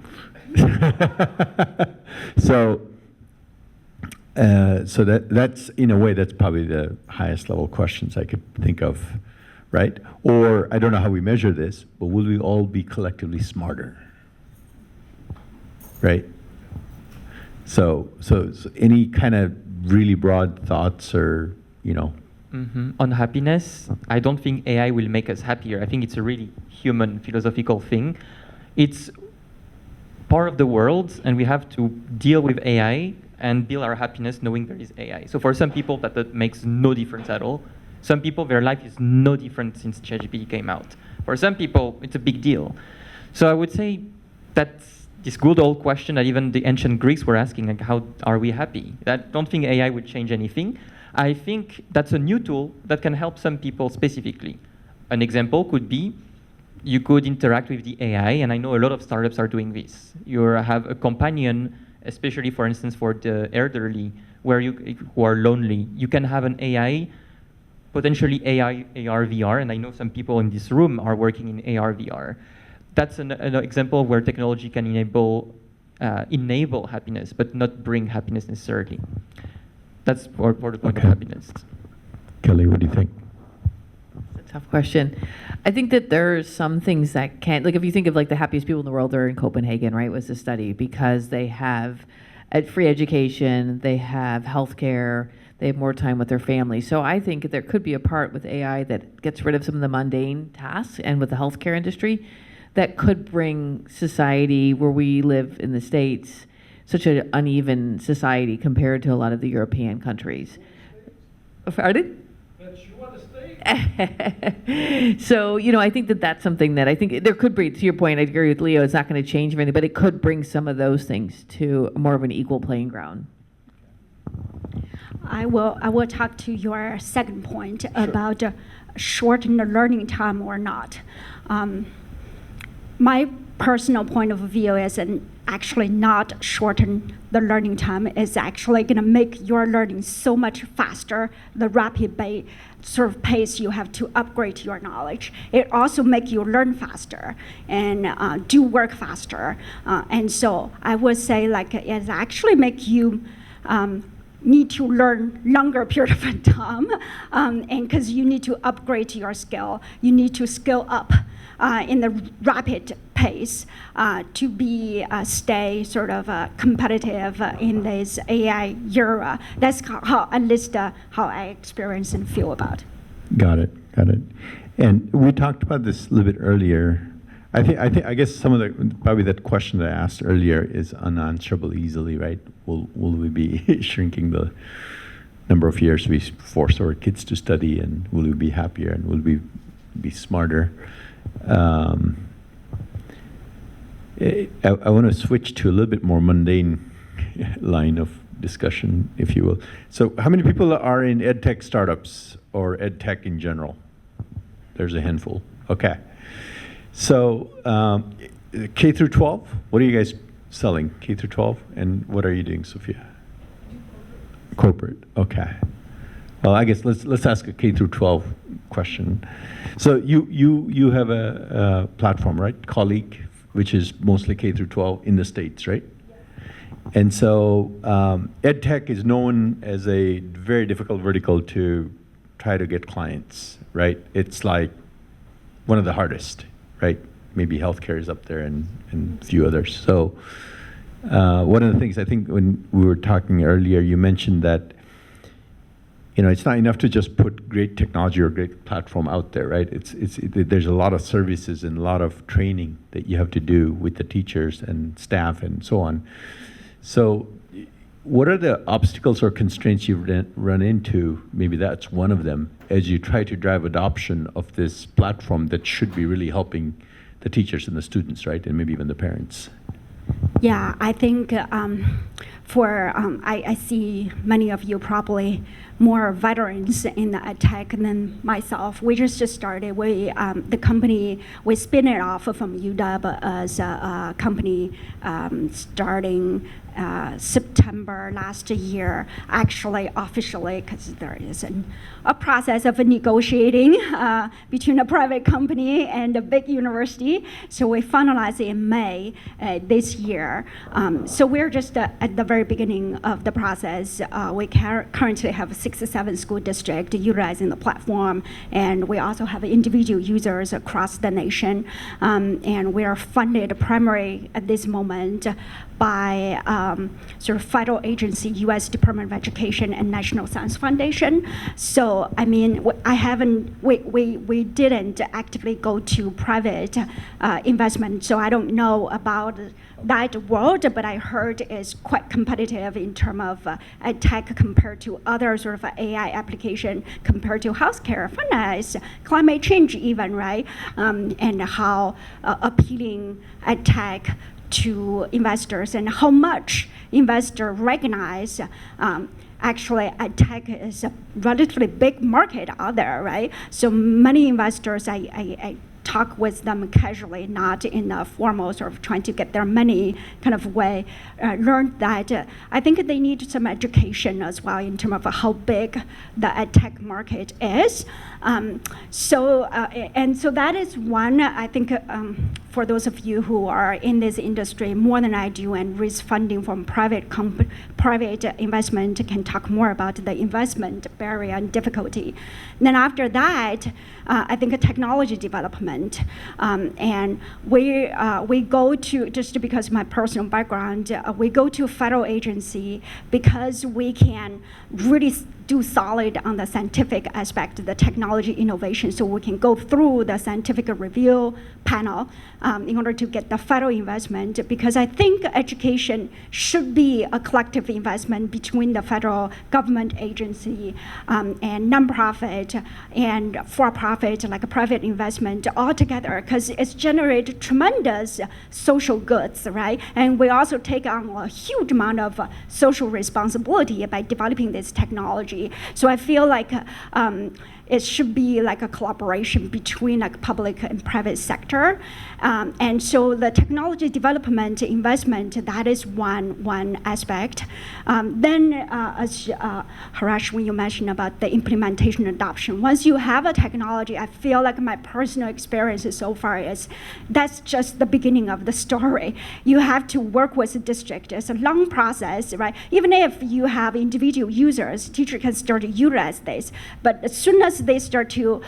So that's, in a way, that's probably the highest level questions I could think of, right? Or, I don't know how we measure this, but will we all be collectively smarter? Right? So any kind of really broad thoughts or, On happiness, I don't think AI will make us happier. I think it's a really human philosophical thing. It's part of the world, and we have to deal with AI and build our happiness knowing there is AI. So for some people, that makes no difference at all. Some people, their life is no different since ChatGPT came out. For some people, it's a big deal. So I would say that's this good old question that even the ancient Greeks were asking, like, how are we happy? I don't think AI would change anything. I think that's a new tool that can help some people specifically. An example could be, you could interact with the AI, and I know a lot of startups are doing this. You have a companion, especially, for instance, for the elderly, who are lonely. You can have an AI, potentially AI, AR, VR, and I know some people in this room are working in AR, VR. That's an example where technology can enable happiness, but not bring happiness necessarily. That's for the point of happiness. Kelly, what do you think? It's a tough question. I think that there's some things that can't, like if you think of like the happiest people in the world, they're in Copenhagen, right, was the study, because they have free education, they have healthcare, they have more time with their family. So I think there could be a part with AI that gets rid of some of the mundane tasks, and with the healthcare industry, that could bring society where we live in the States such an uneven society compared to a lot of the European countries. Pardon? So, I think that's something that I think there could be, to your point, I agree with Leo, it's not going to change anything, but it could bring some of those things to more of an equal playing ground. I will talk to your second point about shorten the learning time or not. My personal point of view is actually not shorten the learning time. Is actually going to make your learning so much faster, the rapid pace you have to upgrade your knowledge. It also make you learn faster and do work faster. And so I would say it actually make you need to learn longer period of time, and because you need to upgrade your skill, you need to skill up in the rapid pace to be stay sort of competitive in this AI era. That's how at least how I experience and feel about. Got it. And we talked about this a little bit earlier. I guess some of the probably that question that I asked earlier is unanswerable easily, right? Will we be shrinking the number of years we force our kids to study, and will we be happier, and will we be smarter? I want to switch to a little bit more mundane line of discussion, if you will. So how many people are in EdTech startups or EdTech in general? There's a handful. Okay. So K through 12, what are you guys selling? K through 12, and what are you doing, Sophia? Corporate. Okay. Well, I guess let's ask a K through 12 question. So you have a platform, right? Colleague, which is mostly K through 12 in the States, right? Yes. And so EdTech is known as a very difficult vertical to try to get clients, right? It's like one of the hardest, right? Maybe healthcare is up there and a few others. So one of the things I think when we were talking earlier, you mentioned that it's not enough to just put great technology or great platform out there, right? There's a lot of services and a lot of training that you have to do with the teachers and staff and so on. So what are the obstacles or constraints you've run into, maybe that's one of them, as you try to drive adoption of this platform that should be really helping the teachers and the students, right? And maybe even the parents. Yeah, I think I see many of you probably more veterans in the tech than myself. We just started. The company, we spin it off from UW as a company starting September last year, actually officially, because there is a process of negotiating between a private company and a big university. So we finalized in May this year. So we're just at the very beginning of the process. We currently have 67 school districts utilizing the platform, and we also have individual users across the nation. And we are funded primarily at this moment by sort of federal agency, U.S. Department of Education and National Science Foundation. So, I mean, we didn't actively go to private investment, so I don't know about that world, but I heard it's quite competitive in terms of tech compared to other sort of AI application, compared to healthcare, finance, climate change even, right? And how appealing tech to investors and how much investors recognize actually tech is a relatively big market out there, right? So many investors, I talk with them casually, not in a formal sort of trying to get their money kind of way, learned that I think they need some education as well in terms of how big the tech market is. So that is one, I think, for those of you who are in this industry more than I do and raise funding from private investment can talk more about the investment barrier and difficulty. Then after that, I think technology development, and we go to, just because of my personal background, we go to a federal agency because we can really do solid on the scientific aspect, the technology innovation, so we can go through the scientific review panel in order to get the federal investment, because I think education should be a collective investment between the federal government agency and nonprofit and for-profit, like a private investment all together, because it's generated tremendous social goods, right? And we also take on a huge amount of social responsibility by developing this technology. So I feel like it should be like a collaboration between like public and private sector. And so the technology development investment, that is one aspect. Then as Harash, when you mentioned about the implementation adoption, once you have a technology, I feel like my personal experience so far is that's just the beginning of the story. You have to work with the district. It's a long process, right? Even if you have individual users, teacher can start to utilize this. But as soon as they start to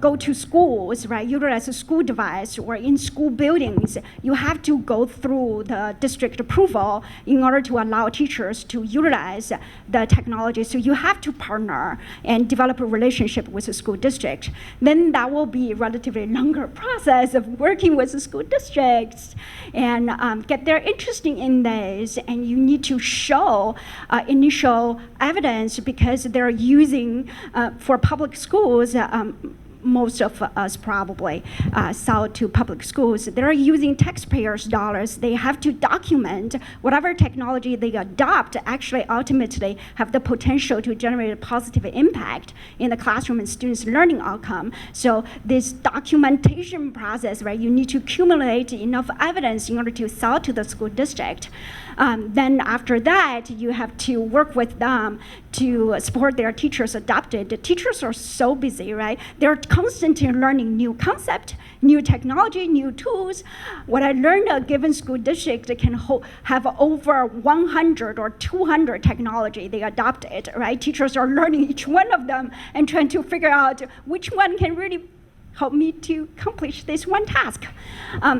go to schools, right, utilize a school device or in school buildings, you have to go through the district approval in order to allow teachers to utilize the technology. So you have to partner and develop a relationship with the school district. Then that will be a relatively longer process of working with the school districts and get their interest in this. And you need to show initial evidence, because they're using for public schools, most of us probably sell to public schools. They're using taxpayers' dollars. They have to document whatever technology they adopt actually ultimately have the potential to generate a positive impact in the classroom and students' learning outcome. So this documentation process, right, you need to accumulate enough evidence in order to sell to the school district. Then after that, you have to work with them to support their teachers adopted. The teachers are so busy, right? They're constantly learning new concept, new technology, new tools. What I learned, a given school district can have over 100 or 200 technology they adopted, right? Teachers are learning each one of them and trying to figure out which one can really help me to accomplish this one task.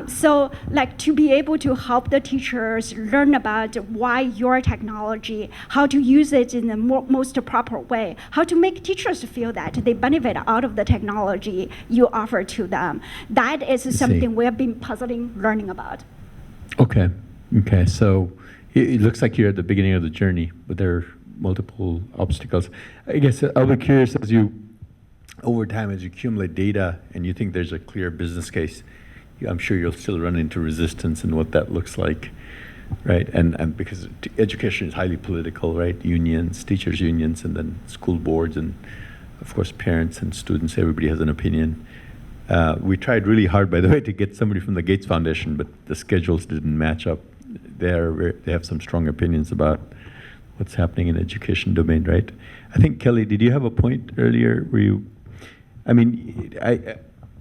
So like to be able to help the teachers learn about why your technology, how to use it in the most proper way, how to make teachers feel that they benefit out of the technology you offer to them. That is something we have been puzzling, learning about. Okay. Okay. So it looks like you're at the beginning of the journey, but there are multiple obstacles. I guess I'll be curious, as you over time, as you accumulate data and you think there's a clear business case, I'm sure you'll still run into resistance and what that looks like, right? And because education is highly political, right? Unions, teachers' unions, and then school boards, and of course parents and students, everybody has an opinion. We tried really hard, by the way, to get somebody from the Gates Foundation, but the schedules didn't match up. They have some strong opinions about what's happening in education domain, right? I think, Kelly, did you have a point earlier where you, I mean,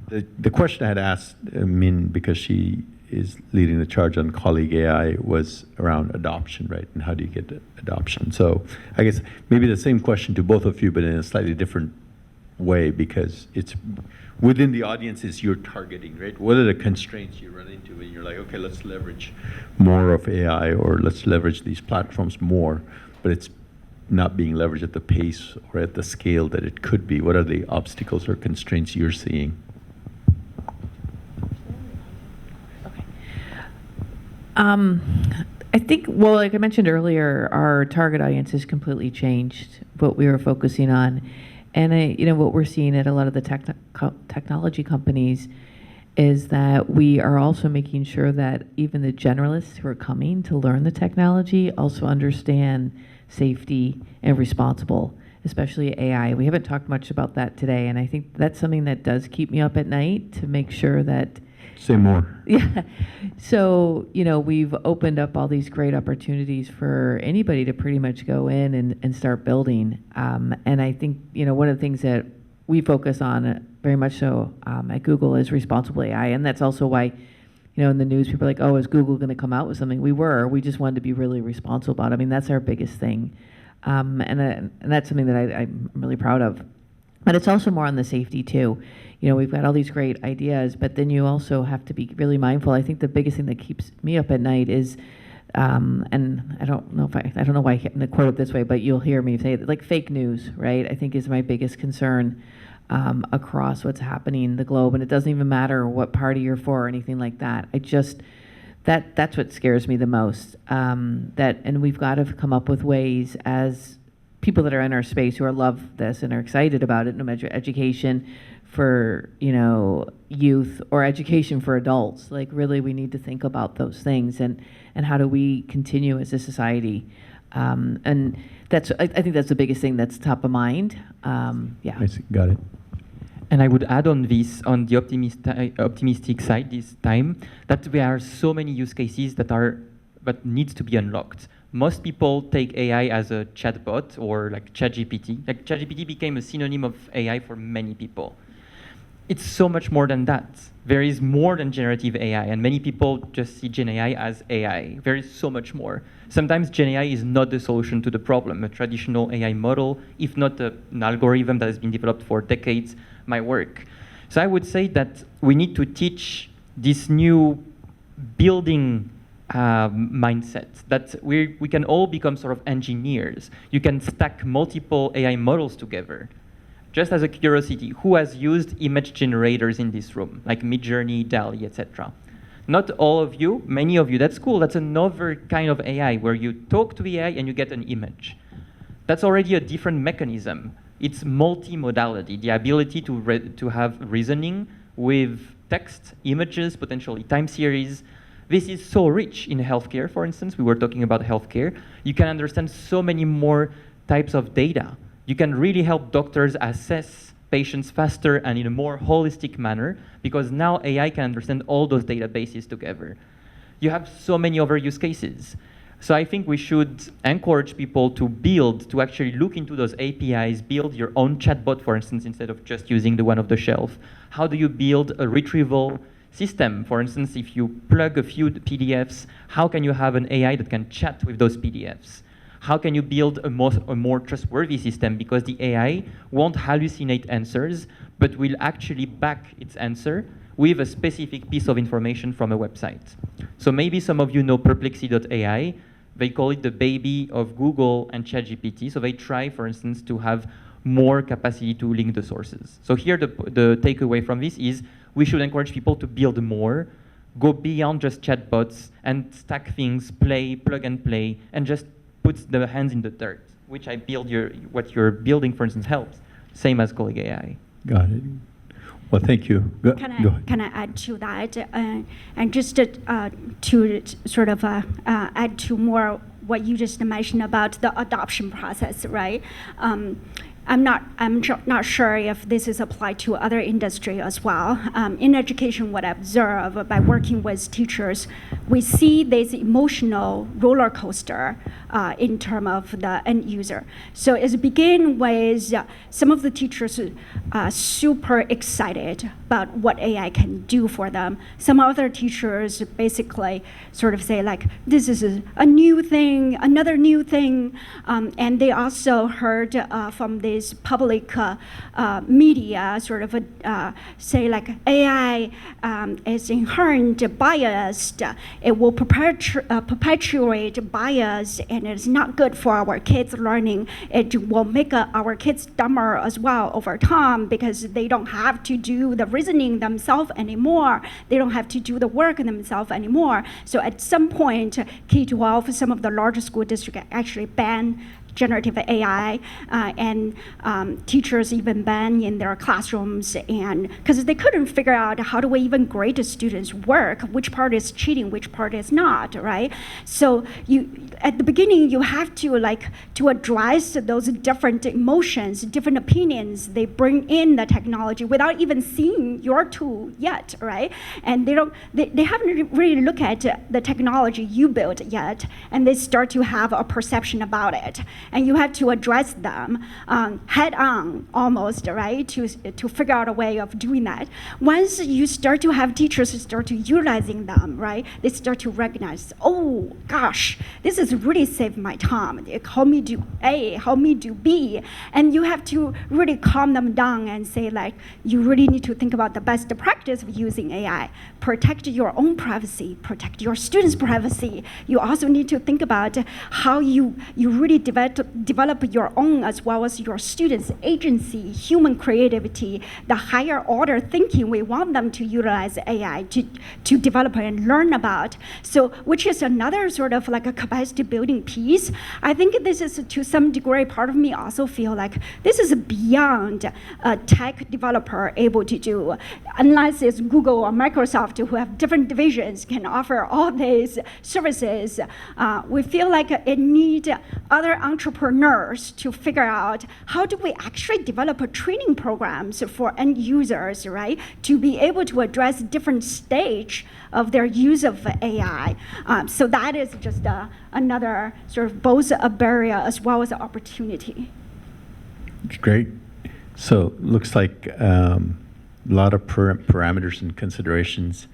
the question I had asked Min, because she is leading the charge on colleague AI, was around adoption, right? And how do you get adoption? So I guess maybe the same question to both of you, but in a slightly different way, because it's within the audiences you're targeting, right? What are the constraints you run into when you're like, okay, let's leverage more of AI, or let's leverage these platforms more, but it's not being leveraged at the pace or at the scale that it could be? What are the obstacles or constraints you're seeing? Okay. I think, well, like I mentioned earlier, our target audience has completely changed what we were focusing on. And what we're seeing at a lot of the technology companies is that we are also making sure that even the generalists who are coming to learn the technology also understand safety and responsible, especially AI. We haven't talked much about that today, and I think that's something that does keep me up at night, to make sure that. Say more. Yeah. So, we've opened up all these great opportunities for anybody to pretty much go in and start building. And I think, one of the things that we focus on very much so at Google is responsible AI. And that's also why, in the news, people are like, oh, is Google going to come out with something? We just wanted to be really responsible about it. I mean, that's our biggest thing. And that's something that I'm really proud of. But it's also more on the safety too. We've got all these great ideas, but then you also have to be really mindful. I think the biggest thing that keeps me up at night is And I don't know why I can't quote it this way, but you'll hear me say it, like fake news, right? I think is my biggest concern across what's happening in the globe, and it doesn't even matter what party you're for or anything like that. That's what scares me the most. And we've got to come up with ways as people that are in our space who love this and are excited about it, no matter education for youth or education for adults. Like really, we need to think about those things and how do we continue as a society. And I think that's the biggest thing that's top of mind. Yeah. I see. Got it. And I would add on this, on the optimistic side this time, that there are so many use cases that needs to be unlocked. Most people take AI as a chatbot or like ChatGPT. Like ChatGPT became a synonym of AI for many people. It's so much more than that. There is more than generative AI, and many people just see Gen AI as AI. There is so much more. Sometimes Gen AI is not the solution to the problem. A traditional AI model, if not an algorithm that has been developed for decades, might work. So I would say that we need to teach this new building mindset, that we can all become sort of engineers. You can stack multiple AI models together. Just as a curiosity, who has used image generators in this room, like Midjourney, DALL-E, etc.? Not all of you, many of you. That's cool. That's another kind of AI where you talk to the AI and you get an image. That's already a different mechanism. It's multimodality, the ability to have reasoning with text, images, potentially time series. This is so rich in healthcare, for instance. We were talking about healthcare. You can understand so many more types of data. You can really help doctors assess patients faster and in a more holistic manner, because now AI can understand all those databases together. You have so many other use cases. So I think we should encourage people to actually look into those APIs, build your own chatbot, for instance, instead of just using the one off the shelf. How do you build a retrieval system? For instance, if you plug a few PDFs, how can you have an AI that can chat with those PDFs? How can you build a more trustworthy system? Because the AI won't hallucinate answers, but will actually back its answer with a specific piece of information from a website. So maybe some of you know Perplexity.ai. They call it the baby of Google and ChatGPT. So they try, for instance, to have more capacity to link the sources. So here the takeaway from this is we should encourage people to build more, go beyond just chatbots and stack things, plug and play, and just put the hands in the dirt, which what you're building, for instance, helps. Same as Colleague AI. Got it. Well, thank you. Go ahead. Can I add to that? And just to sort of add to more what you just mentioned about the adoption process, right? I'm not sure if this is applied to other industry as well. In education, what I observe by working with teachers, we see this emotional roller coaster in terms of the end user. So it begins with some of the teachers super excited about what AI can do for them. Some other teachers basically sort of say like, this is a new thing, another new thing. And they also heard from this public media sort of say like AI is inherent biased. It will perpetuate bias, and it's not good for our kids' learning. It will make our kids dumber as well over time because they don't have to do the reasoning themselves anymore. They don't have to do the work themselves anymore. So at some point, K-12, some of the larger school districts actually ban generative AI, and teachers even ban in their classrooms, and because they couldn't figure out how do we even grade the students' work, which part is cheating, which part is not, right? So at the beginning, you have to address those different emotions, different opinions they bring in the technology without even seeing your tool yet, right? And they haven't really looked at the technology you built yet, and they start to have a perception about it. and you have to address them head on almost, right, to figure out a way of doing that. Once you start to have teachers start to utilizing them, right, they start to recognize, oh gosh, this has really saved my time. They help me do A, help me do B, and you have to really calm them down and say, like, you really need to think about the best practice of using AI. Protect your own privacy, protect your students' privacy. You also need to think about how you really develop your own as well as your students' agency, human creativity, the higher order thinking we want them to utilize AI to develop and learn about. So, which is another sort of like a capacity building piece. I think this is, to some degree, part of me also feel like this is beyond a tech developer able to do, unless it's Google or Microsoft who have different divisions can offer all these services. We feel like it needs other entrepreneurs to figure out how do we actually develop training programs for end users, right, to be able to address different stage of their use of AI. So that is just another sort of both a barrier as well as an opportunity. Great. So looks like a lot of parameters and considerations,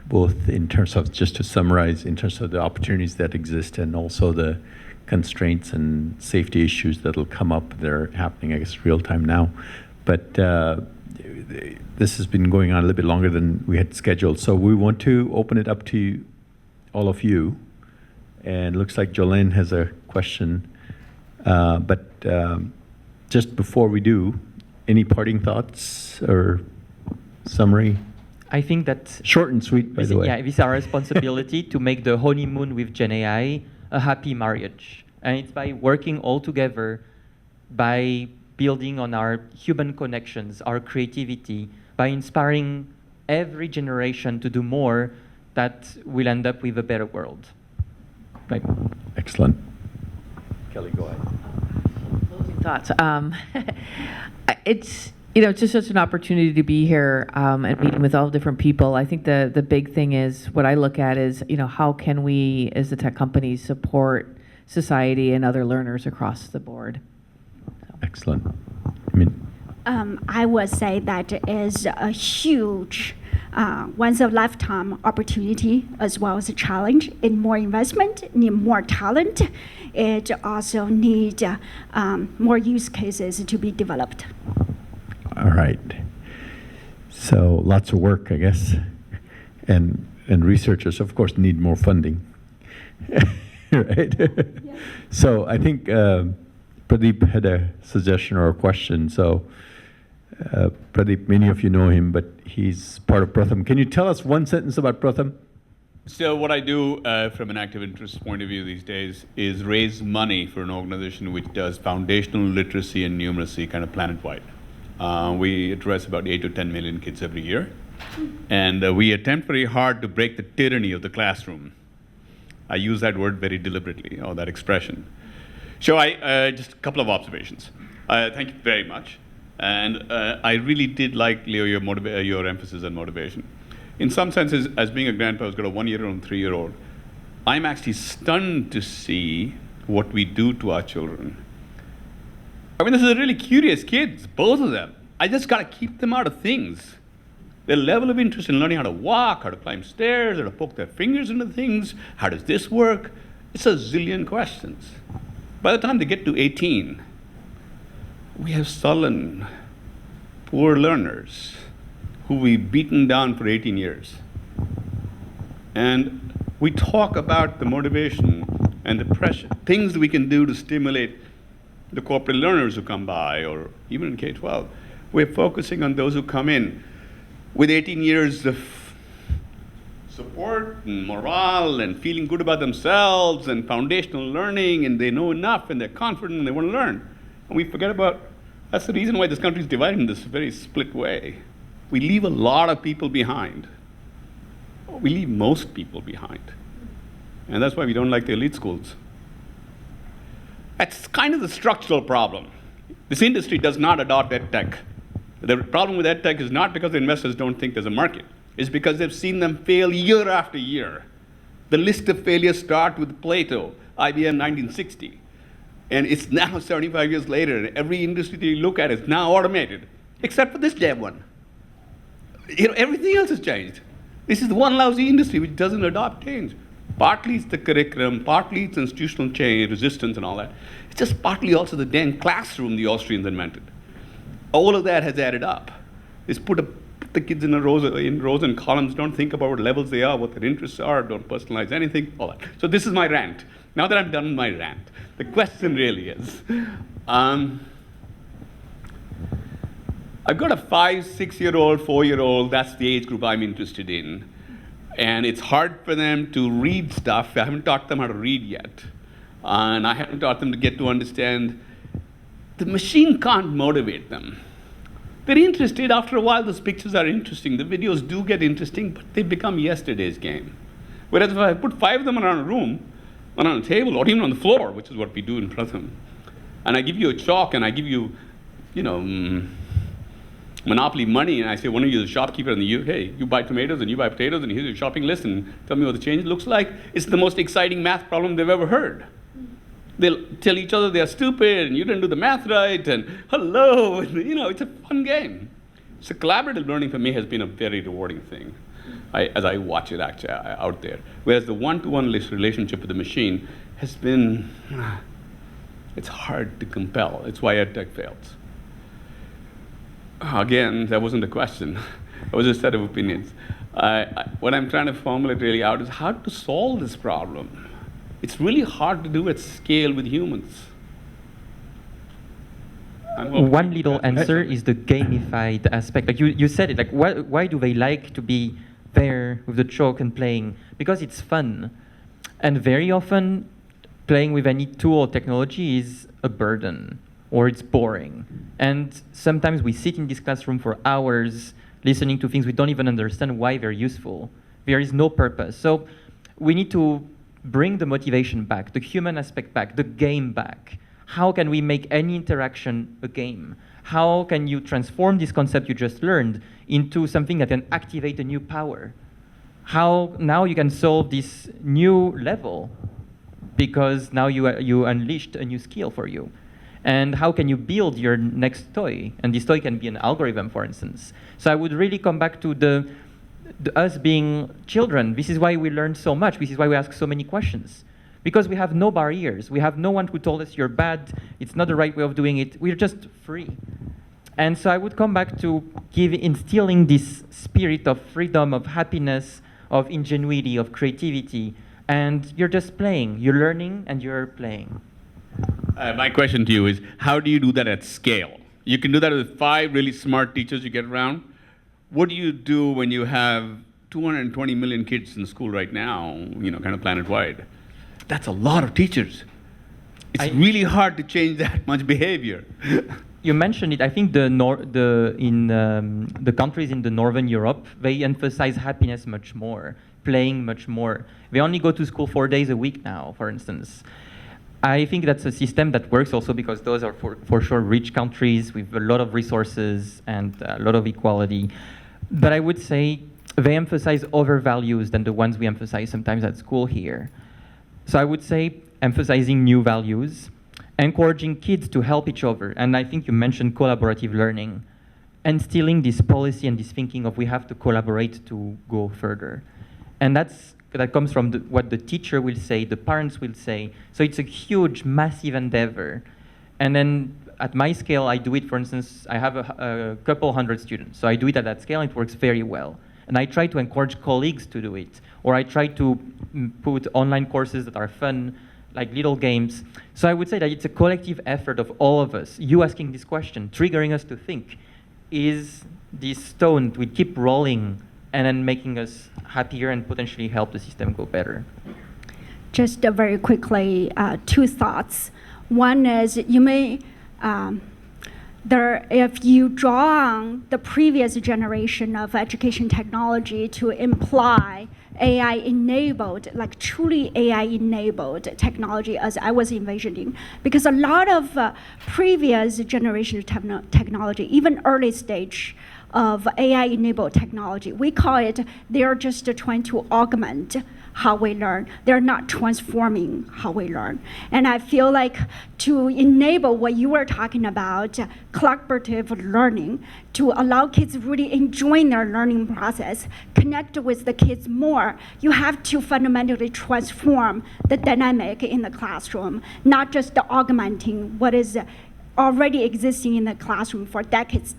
both in terms of, just to summarize, in terms of the opportunities that exist and also the constraints and safety issues that'll come up. They're happening, I guess, real time now. But this has been going on a little bit longer than we had scheduled. So we want to open it up to all of you. And looks like Jolene has a question. But just before we do, any parting thoughts or summary? I think that Short and sweet, by the way. yeah, it's our responsibility to make the honeymoon with Gen AI a happy marriage. And it's by working all together, by building on our human connections, our creativity, by inspiring every generation to do more, that we'll end up with a better world. Right. Excellent. Kelly, go ahead. Closing thoughts. It's, you know, it's just such an opportunity to be here and meeting with all different people. I think the big thing is, what I look at is, you know, how can we as the tech companies support society and other learners across the board? Excellent. I mean, I would say that is a huge once a lifetime opportunity as well as a challenge. It more investment, need more talent. It also need more use cases to be developed. all right. So lots of work, I guess. And researchers, of course, need more funding. Right? Yeah. So I think Pradeep had a suggestion or a question. So Pradeep, many of you know him, but he's part of Pratham. Can you tell us one sentence about Pratham? So what I do from an active interest point of view these days is raise money for an organization which does foundational literacy and numeracy kind of planet-wide. We address about 8 to 10 million kids every year. And we attempt very hard to break the tyranny of the classroom. I use that word very deliberately, or that expression. So just a couple of observations. Thank you very much. And I really did like, Leo, your emphasis on motivation. In some senses, as being a grandpa who's got a 1-year-old and 3-year-old, I'm actually stunned to see what we do to our children. I mean, this is really curious kids, both of them. I just got to keep them out of things. Their level of interest in learning how to walk, how to climb stairs, how to poke their fingers into things, how does this work? It's a zillion questions. By the time they get to 18, we have sullen, poor learners who we've beaten down for 18 years. And we talk about the motivation and the pressure, things that we can do to stimulate the corporate learners who come by, or even in K-12. We're focusing on those who come in with 18 years of support and morale and feeling good about themselves and foundational learning, and they know enough and they're confident and they want to learn. And we forget about, that's the reason why this country is divided in this very split way. We leave a lot of people behind. We leave most people behind. And that's why we don't like the elite schools. That's kind of the structural problem. This industry does not adopt EdTech. The problem with EdTech is not because the investors don't think there's a market. It's because they've seen them fail year after year. The list of failures start with Plato, IBM 1960. And it's now 75 years later, and every industry that you look at is now automated, except for this damn one. Everything else has changed. This is the one lousy industry which doesn't adopt change. Partly it's the curriculum, partly it's institutional change, resistance and all that. It's just partly also the damn classroom the Austrians invented. All of that has added up. It's put the kids in rows and columns, don't think about what levels they are, what their interests are, don't personalize anything, all that. So this is my rant. Now that I'm done with my rant, the question really is, I've got a 5, 6-year-old, 4-year-old, that's the age group I'm interested in. And it's hard for them to read stuff. I haven't taught them how to read yet. And I haven't taught them to get to understand the machine can't motivate them. They're interested. After a while, those pictures are interesting. The videos do get interesting, but they become yesterday's game. Whereas if I put 5 of them around a room, around a table, or even on the floor, which is what we do in Pratham, and I give you a chalk and I give you, Monopoly money, and I say, one of you is a shopkeeper, and hey, you buy tomatoes and you buy potatoes, and here's your shopping list, and tell me what the change looks like. It's the most exciting math problem they've ever heard. They'll tell each other they're stupid, and you didn't do the math right, and hello, and, it's a fun game. So collaborative learning for me has been a very rewarding thing, as I watch it actually out there. Whereas the one-to-one relationship with the machine has been, it's hard to compel. It's why EdTech fails. Again, that wasn't a question. It was a set of opinions. What I'm trying to formulate really out is how to solve this problem. It's really hard to do at scale with humans. One little answer is the gamified aspect. Like you said it, like why do they like to be there with the chalk and playing? Because it's fun. And very often, playing with any tool or technology is a burden, or it's boring. And sometimes we sit in this classroom for hours listening to things we don't even understand why they're useful. There is no purpose. So we need to bring the motivation back, the human aspect back, the game back. How can we make any interaction a game? How can you transform this concept you just learned into something that can activate a new power? How now you can solve this new level because now you unleashed a new skill for you. And how can you build your next toy? And this toy can be an algorithm, for instance. So I would really come back to the us being children. This is why we learn so much. This is why we ask so many questions. Because we have no barriers. We have no one who told us you're bad, it's not the right way of doing it. We're just free. And so I would come back to instilling this spirit of freedom, of happiness, of ingenuity, of creativity. And you're just playing. You're learning and you're playing. My question to you is, how do you do that at scale? You can do that with 5 really smart teachers you get around. What do you do when you have 220 million kids in school right now, kind of planet-wide? That's a lot of teachers. It's really hard to change that much behavior. You mentioned it. I think the countries in the Northern Europe, they emphasize happiness much more, playing much more. They only go to school 4 days a week now, for instance. I think that's a system that works also because those are for sure rich countries with a lot of resources and a lot of equality. But I would say they emphasize other values than the ones we emphasize sometimes at school here. So I would say emphasizing new values, encouraging kids to help each other. And I think you mentioned collaborative learning, instilling this policy and this thinking of we have to collaborate to go further. And that comes from what the teacher will say, the parents will say. So it's a huge, massive endeavor. And then at my scale, I do it, for instance, I have a couple hundred students. So I do it at that scale, and it works very well. And I try to encourage colleagues to do it. Or I try to put online courses that are fun, like little games. So I would say that it's a collective effort of all of us. You asking this question, triggering us to think, is this stone we keep rolling and then making us happier and potentially help the system go better? Just very quickly, 2 thoughts. One is you may, if you draw on the previous generation of education technology to imply AI-enabled, like truly AI-enabled technology as I was envisioning, because a lot of previous generation of technology, even early stage of AI-enabled technology, we call it, they're just trying to augment how we learn. They're not transforming how we learn. And I feel like to enable what you were talking about, collaborative learning, to allow kids really enjoying their learning process, connect with the kids more, you have to fundamentally transform the dynamic in the classroom, not just augmenting what is already existing in the classroom for decades.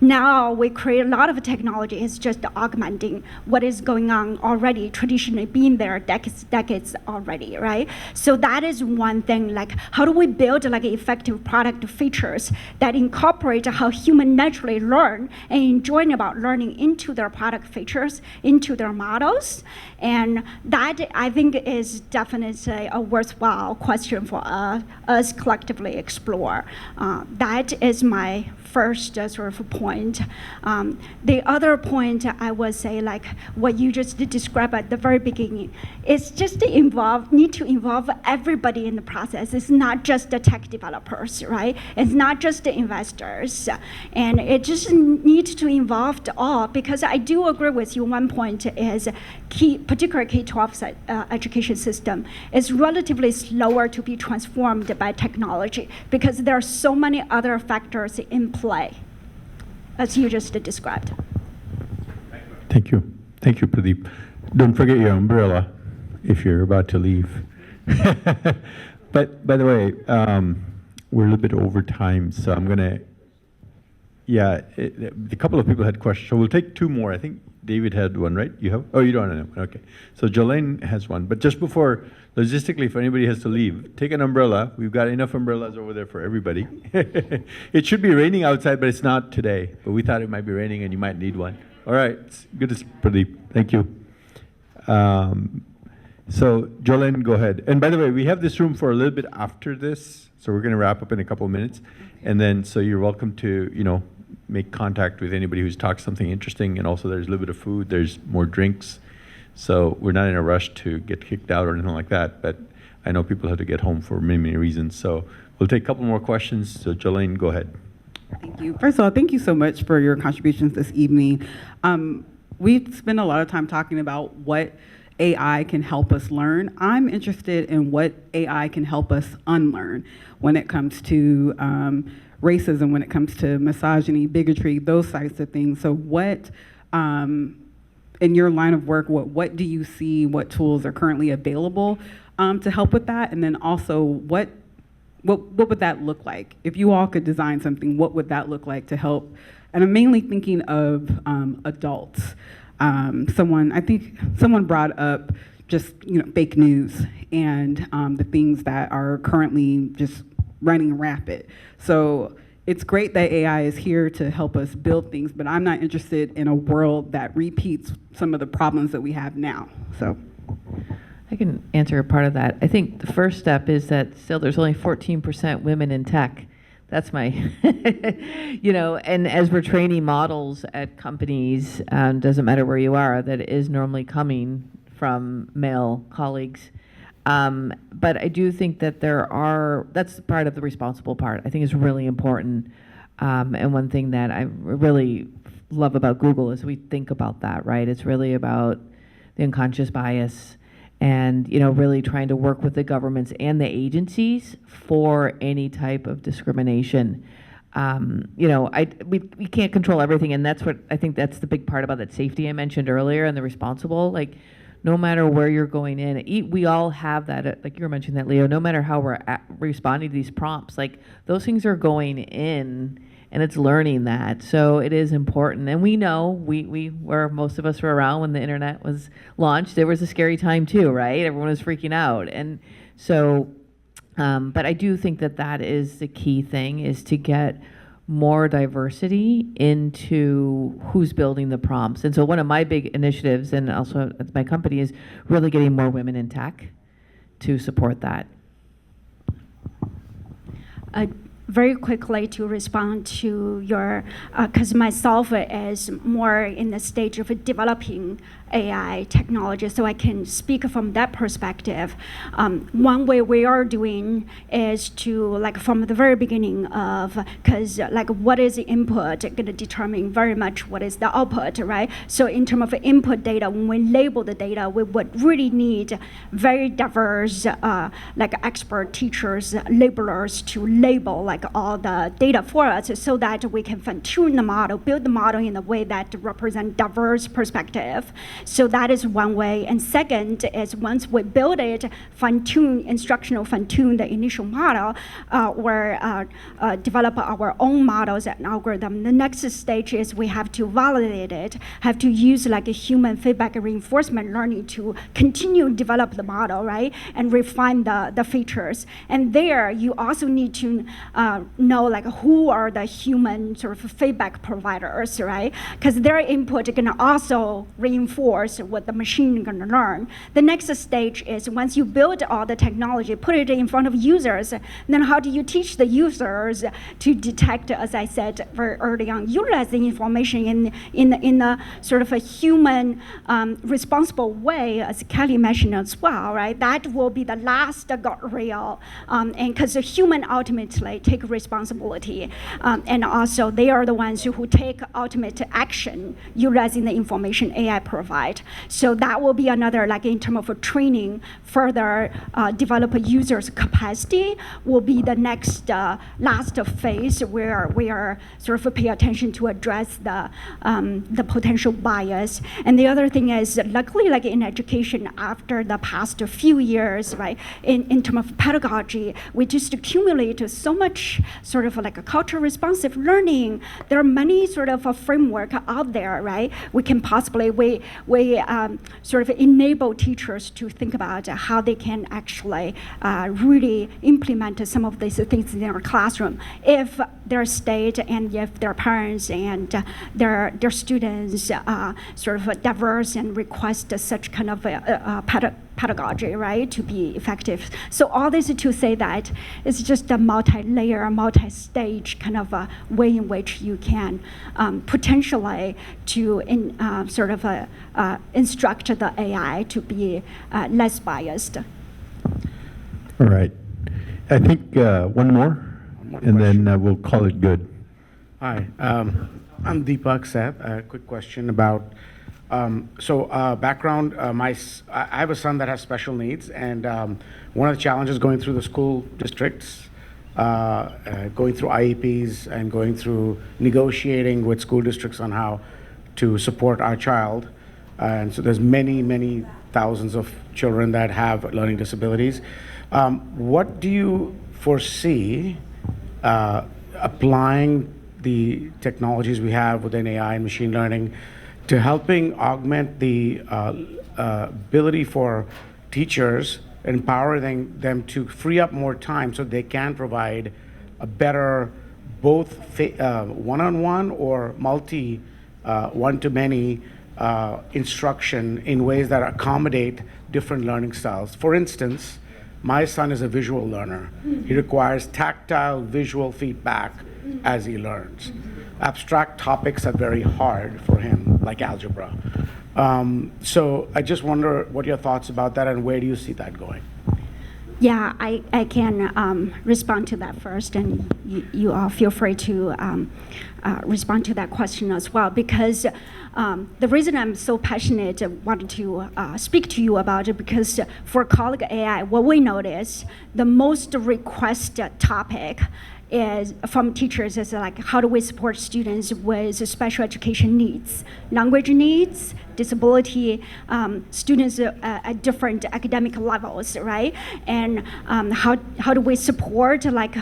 Now we create a lot of technology, it's just augmenting what is going on already, traditionally being there decades already, right? So that is one thing, like how do we build like effective product features that incorporate how humans naturally learn and enjoying about learning into their product features, into their models. And that I think is definitely a worthwhile question for us collectively explore. That is my first sort of point. The other point I would say, like what you just described at the very beginning, is just to need to involve everybody in the process. It's not just the tech developers, right? It's not just the investors. And it just needs to involve all, because I do agree with you. One point is particular K-12 education system is relatively slower to be transformed by technology because there are so many other factors in play, as you just described. Thank you. Thank you, Pradeep. Don't forget your umbrella if you're about to leave. But by the way, we're a little bit over time, so I'm going to, a couple of people had questions. So we'll take two more. I think David had one, right? You have? Oh, you don't have one. Okay. So Jolene has one. But just before, logistically, if anybody has to leave, take an umbrella. We've got enough umbrellas over there for everybody. It should be raining outside, but it's not today. But we thought it might be raining and you might need one. All right. It's good to see Pradeep. Thank you. So Jolene, go ahead. And by the way, we have this room for a little bit after this. So we're going to wrap up in a couple of minutes. And then, so you're welcome to, make contact with anybody who's talked something interesting. And also there's a little bit of food. There's more drinks. So we're not in a rush to get kicked out or anything like that. But I know people have to get home for many, many reasons. So we'll take a couple more questions. So Jolene, go ahead. Thank you. First of all, thank you so much for your contributions this evening. We spend a lot of time talking about what AI can help us learn. I'm interested in what AI can help us unlearn when it comes to racism, when it comes to misogyny, bigotry, those types of things. So what, in your line of work, what do you see, what tools are currently available to help with that? And then also, what would that look like? If you all could design something, what would that look like to help? And I'm mainly thinking of adults. I think someone brought up just fake news and the things that are currently just running rapid. So it's great that AI is here to help us build things, but I'm not interested in a world that repeats some of the problems that we have now. So I can answer a part of that. I think the first step is that still there's only 14% women in tech. That's my, and as we're training models at companies, doesn't matter where you are, that is normally coming from male colleagues. But I do think that that's part of the responsible part. I think is really important. And one thing that I really love about Google is we think about that, right? It's really about the unconscious bias and, really trying to work with the governments and the agencies for any type of discrimination. We can't control everything, and that's what I think that's the big part about that safety I mentioned earlier and the responsible, like, no matter where you're going in, we all have that, like you were mentioning that, Leo, no matter how we're responding to these prompts, like those things are going in and it's learning that. So it is important. And we know, where most of us were around when the internet was launched, there was a scary time too, right? Everyone was freaking out. And so, but I do think that is the key thing, is to get more diversity into who's building the prompts. And so one of my big initiatives, and also at my company, is really getting more women in tech to support that. very quickly to respond to your, because myself is more in the stage of developing AI technology, so I can speak from that perspective. One way we are doing is to, like, from the very beginning of, because like what is the input going to determine very much what is the output, right? So in terms of input data, when we label the data, we would really need very diverse, like expert teachers, labelers to label like all the data for us, so that we can fine-tune the model, build the model in a way that represent diverse perspective. So that is one way. And second is once we build it, instructional fine-tune the initial model, or develop our own models and algorithm. The next stage is we have to validate it, have to use like a human feedback reinforcement learning to continue to develop the model, right? And refine the features. And there you also need to know like who are the human sort of feedback providers, right? Because their input can also reinforce what the machine is going to learn. The next stage is once you build all the technology, put it in front of users, then how do you teach the users to detect, as I said very early on, utilize the information in a sort of a human responsible way, as Kelly mentioned as well, right? That will be the last guardrail, and because the human ultimately take responsibility, and also they are the ones who take ultimate action utilizing the information AI provide. So that will be another, like in terms of training, further develop a user's capacity will be the next last phase where we are sort of pay attention to address the potential bias. And the other thing is, luckily, like in education, after the past few years, right, in terms of pedagogy, we just accumulate so much sort of like a culture responsive learning. There are many sort of a framework out there, right? We can possibly, we sort of enable teachers to think about how they can actually really implement some of these things in their classroom if their state and if their parents and their students sort of diverse and request such kind of pedagogy, right, to be effective. So all this to say that it's just a multi-layer, multi-stage kind of a way in which you can potentially to sort of instruct the AI to be less biased. All right. I think one more, and then we'll call it good. Hi, I'm Deepak Seth. A quick question about, background, I have a son that has special needs, and one of the challenges going through the school districts, going through IEPs and going through negotiating with school districts on how to support our child. And so there's many thousands of children that have learning disabilities. What do you foresee applying the technologies we have within AI and machine learning to helping augment the ability for teachers, empowering them to free up more time so they can provide a better both one-on-one or multi one-to-many instruction in ways that accommodate different learning styles. For instance, my son is a visual learner. He requires tactile visual feedback as he learns. Abstract topics are very hard for him, like algebra. So I just wonder what your thoughts about that and where do you see that going? Yeah, I can respond to that first, and you all feel free to respond to that question as well, because the reason I'm so passionate wanted to speak to you about it, because for colleague AI, what we notice, the most requested topic is from teachers is like, how do we support students with special education needs, language needs, disability, students at different academic levels, right? And how do we support, like,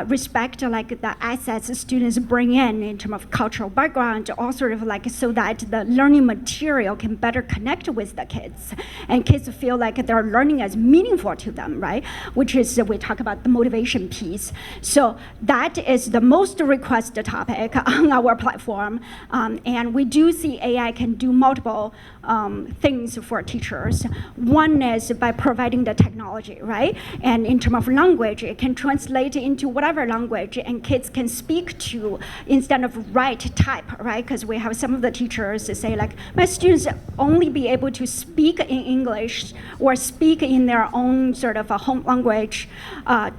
respect, like, the assets students bring in terms of cultural background, all sort of like, so that the learning material can better connect with the kids, and kids feel like their learning is meaningful to them, right? Which is, we talk about the motivation piece. So So that is the most requested topic on our platform. And we do see AI can do multiple things for teachers. One is by providing the technology, right? And in terms of language, it can translate into whatever language and kids can speak to instead of write, type, right? Because we have some of the teachers that say like, my students only be able to speak in English or speak in their own sort of a home language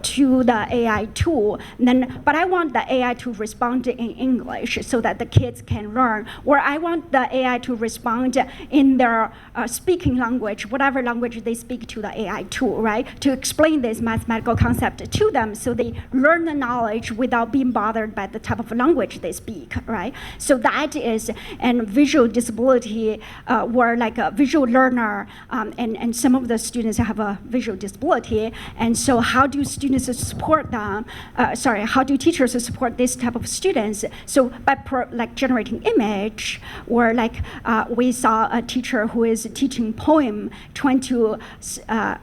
to the AI tool. But I want the AI to respond in English so that the kids can learn. Or I want the AI to respond in their speaking language, whatever language they speak to the AI tool, right? To explain this mathematical concept to them so they learn the knowledge without being bothered by the type of language they speak, right? So that is, and visual disability, or like a visual learner, and some of the students have a visual disability, and so how do students support them, how do teachers support this type of students? So by like generating image, or like we saw a teacher who is teaching poem, trying to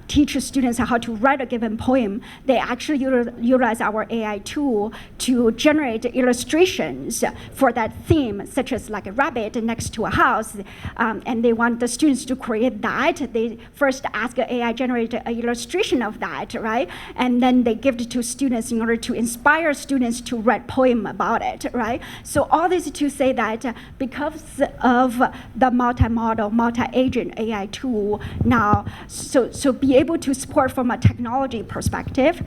teach students how to write a given poem. They actually utilize our AI tool to generate illustrations for that theme, such as like a rabbit next to a house, and they want the students to create that. They first ask AI generate an illustration of that, right? And then they give it to students in order to inspire students to write poem about it, right? So all this to say that because of the multi-model, multi-agent AI tool now, so be able to support from a technology perspective.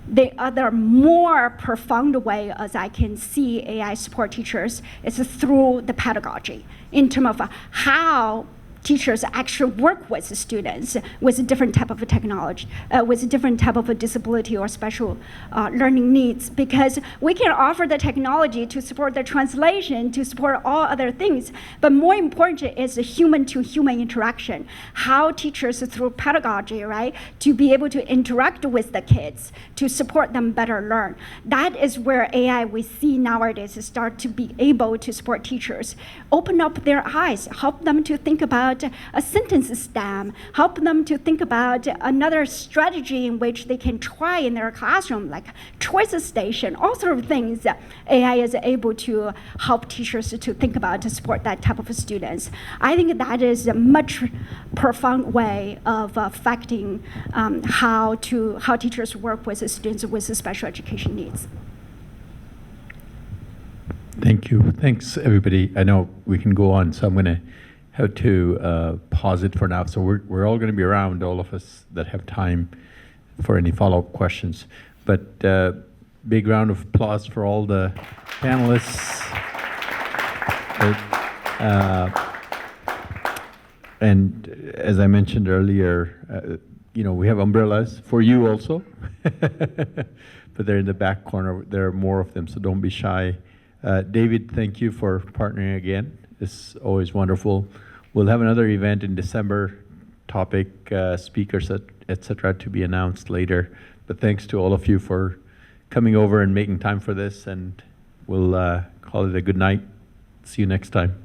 The other more profound way, as I can see AI support teachers, is through the pedagogy in terms of how teachers actually work with students with a different type of technology, with a different type of a disability or special learning needs, because we can offer the technology to support the translation, to support all other things, but more important is the human-to-human interaction, how teachers through pedagogy, right, to be able to interact with the kids, to support them better learn. That is where AI we see nowadays start to be able to support teachers, open up their eyes, help them to think about a sentence stem, help them to think about another strategy in which they can try in their classroom, like choice station, all sort of things. AI is able to help teachers to think about to support that type of students. I think that is a much profound way of affecting how teachers work with students with special education needs. Thank you. Thanks, everybody. I know we can go on, so I'm going to have to pause it for now. So we're all going to be around, all of us that have time for any follow-up questions. But big round of applause for all the panelists. And as I mentioned earlier, we have umbrellas for you also, but they're in the back corner. There are more of them, so don't be shy. David, thank you for partnering again. It's always wonderful. We'll have another event in December, topic, speakers, etc., to be announced later. But thanks to all of you for coming over and making time for this, and we'll call it a good night. See you next time.